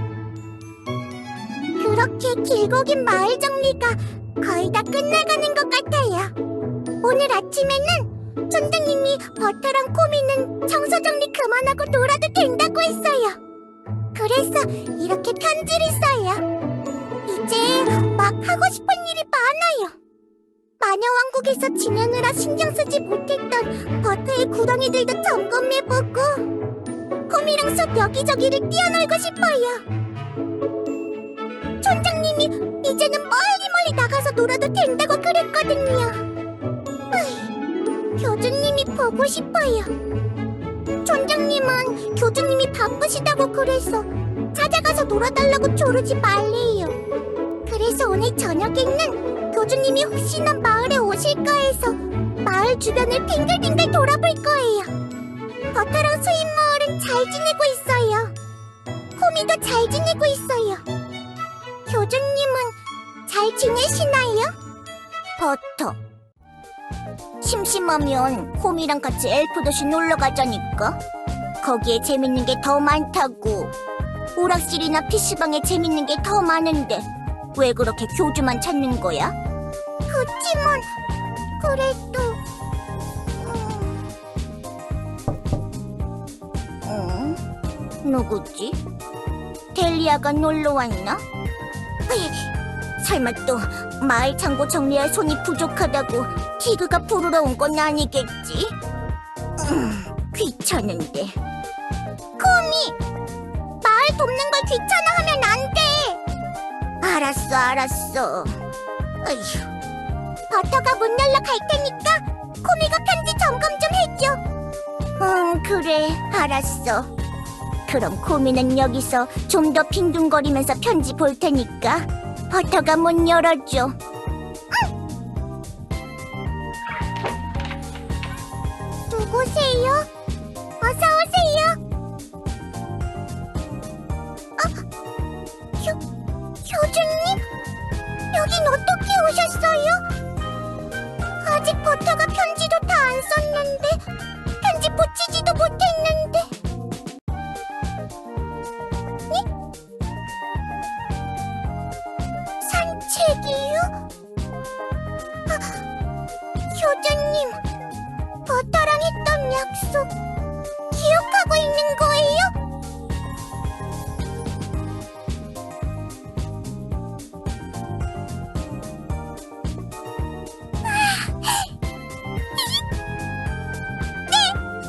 [SPEAKER 3] 그렇게 길고 긴 마을 정리가 거의 다 끝나가는 것 같아요. 오늘 아침에는 촌장님이 버터랑 코미는 청소 정리 그만하고 놀아도 된다고 했어요. 그래서 이렇게 편지를 써요. 이제 막 하고 싶은 일이 많아요. 마녀왕국에서 지내느라 신경 쓰지 못했던 버터의 구덩이들도 점검해보고 코미랑 숲 여기저기를 뛰어놀고 싶어요. 촌장님이 이제는 멀리 나가서 놀아도 된다고 그랬거든요. 교주님이 보고 싶어요. 촌장님은 교주님이 바쁘시다고 그래서 찾아가서 놀아달라고 조르지 말래요. 그래서 오늘 저녁에는 교주님이 혹시나 마을에 오실까 해서 마을 주변을 빙글빙글 돌아볼 거예요. 버터랑 수인 마을은 잘 지내고 있어요. 코미도 잘 지내고 있어요. 교주님은 잘 지내시나요? 버터. 심심하면 코미랑 같이 엘프도시 놀러 가자니까. 거기에 재밌는 게 더 많다고. 오락실이나 PC방에 재밌는 게 더 많은데 왜 그렇게 교주만 찾는 거야? 그치만 그래도... 누구지? 델리아가 놀러 왔나? 설마 또 마을 창고 정리할 손이 부족하다고 티그가 부르러 온 건 아니겠지? 귀찮은데. 코미! 마을 돕는 걸 귀찮아하면 안 돼! 알았어. 어휴. 버터가 문 열러 갈 테니까 코미가 편지 점검 좀 해줘. 그래, 알았어. 그럼 코미는 여기서 좀 더 빈둥거리면서 편지 볼 테니까 버터가 문 열어줘. 계세요? 어서 오세요. 교주님? 여긴 어떻게 오셨어요? 아직 버터가 편지도 다 안 썼는데, 편지 붙이지도 못했는데. 네? 산책이요? 교주님, 버터랑 했던 약속 기억하고 있는 거예요?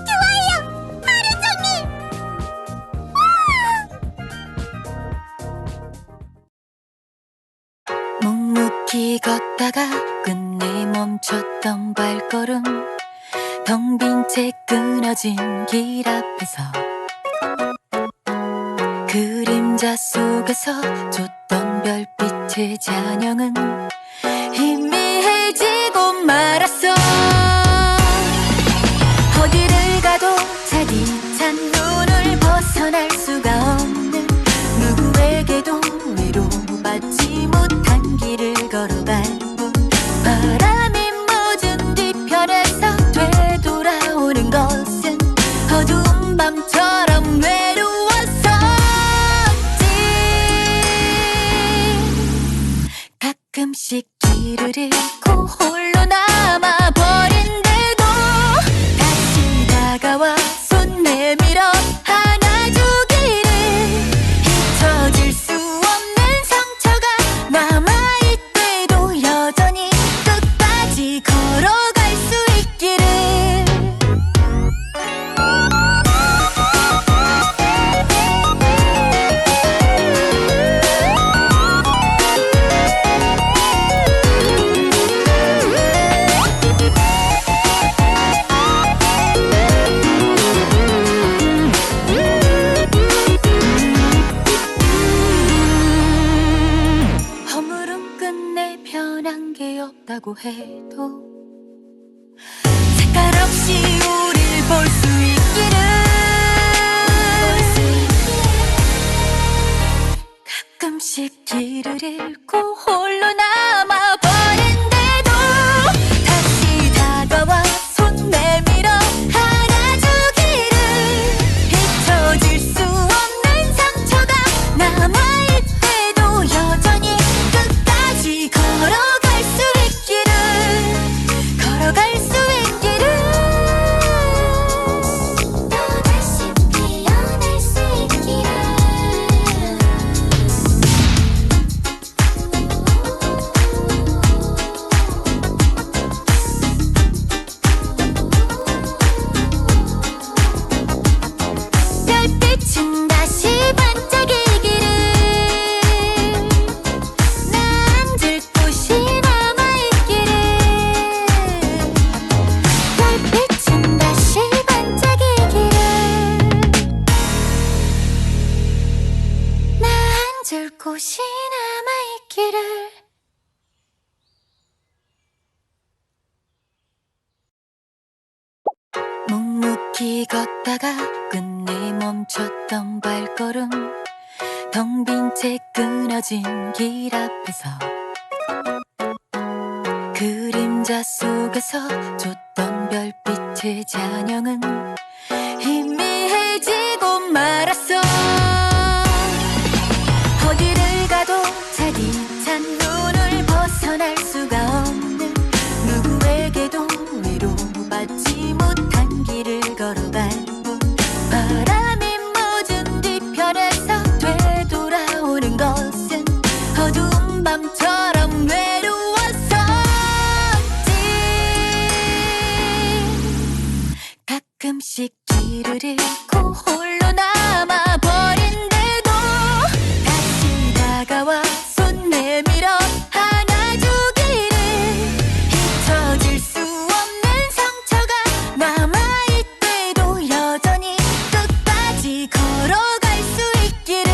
[SPEAKER 3] 좋아요! 하루 종일!
[SPEAKER 4] 묵묵히 걷다가 끝내 멈췄던 발걸음 텅 빈 채 끊어진 길 앞에서 그림자 속에서 줬던 별빛의 잔영은 희미해지고 말았어. 어디를 가도 차디찬 눈을 벗어날 수가 없는 누구에게도 위로받지 못한 길을 걸어갈 뿐 바람이 멎은 뒤편에서 되돌아오는 것은 어두운 밤처럼 외로웠었지. 가끔씩 길을 잃고 홀로 남아버린데도 다시 다가와 손 내밀어 안아주기를. 잊혀질 수 없는 상처가 남아있대도 여전히 끝까지 걸어갈 수 있기를. 허물은 끝내 변한 게 없다고 해도 색깔 없이 우릴 볼 수 있기를. 가끔씩 길을 잃고 홀로 남아버린데도 다시 다가와 손 내밀어 안아주기를. 잊혀질 수 없는 상처가 남아있대도 여전히 끝까지 걸어갈 수 있기를. 걸어갈 수 있기를.
[SPEAKER 3] 또다시 피어날 수 있기를.
[SPEAKER 4] 별빛은 다시 반짝이기를. 나 앉을 곳이 남아있기를. 별빛은 다시 반짝이기를. 나 앉을 곳이 남아있기를. 묵묵히 걷다가 끝내 멈췄던 발걸음 텅 빈 채 끊어진 길 앞에서 그림자 속에서 줬던 별빛의 잔영은 희미해지고 말았어. 어디를 가도 차디찬 눈을 벗어날 수가 없는 누구에게도 위로받지 못한 길을 걸어갈 뿐 바람이 멎은 뒤편에서 되돌아오는 것은 어두운 밤처럼 외로웠었지. 가끔씩 길을 잃고 홀로 남아버린데도 다시 다가와 손 내밀어 안아주기를. 잊혀질 수 없는 상처가 남아있대도 여전히 끝까지 걸어갈 수 있기를.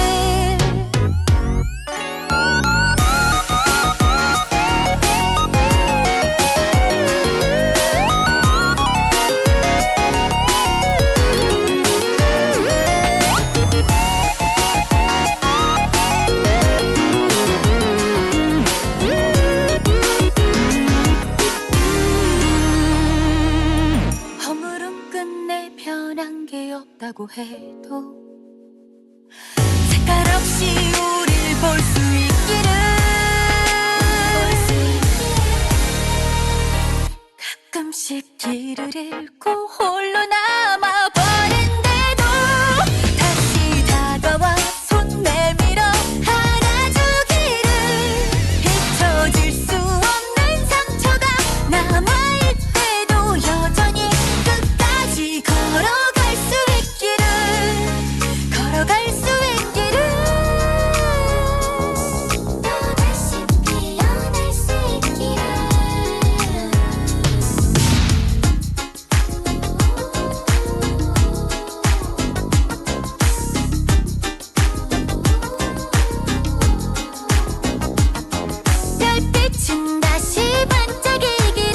[SPEAKER 4] 변한 게 없다고 해도 색깔 없이 우릴 볼 수 있기를 가끔씩 길을 잃고 홀로 남아버린데도 다시 다가와 손 내밀어 안아주기를 잊혀질 수 없는 상처가 남아있 때도 여전히 끝까지 걸어갈 수 있기를 걸어갈 수 있기를 또 다시 피어날 수 있기를 별빛은 다시 반짝이기를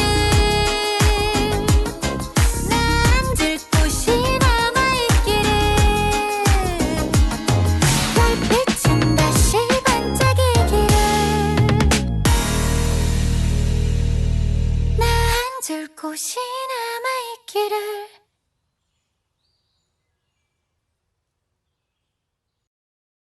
[SPEAKER 4] 나 앉을 곳이 남아있기를 별빛은 다시 반짝이기를 나 앉을 곳이 남아있기를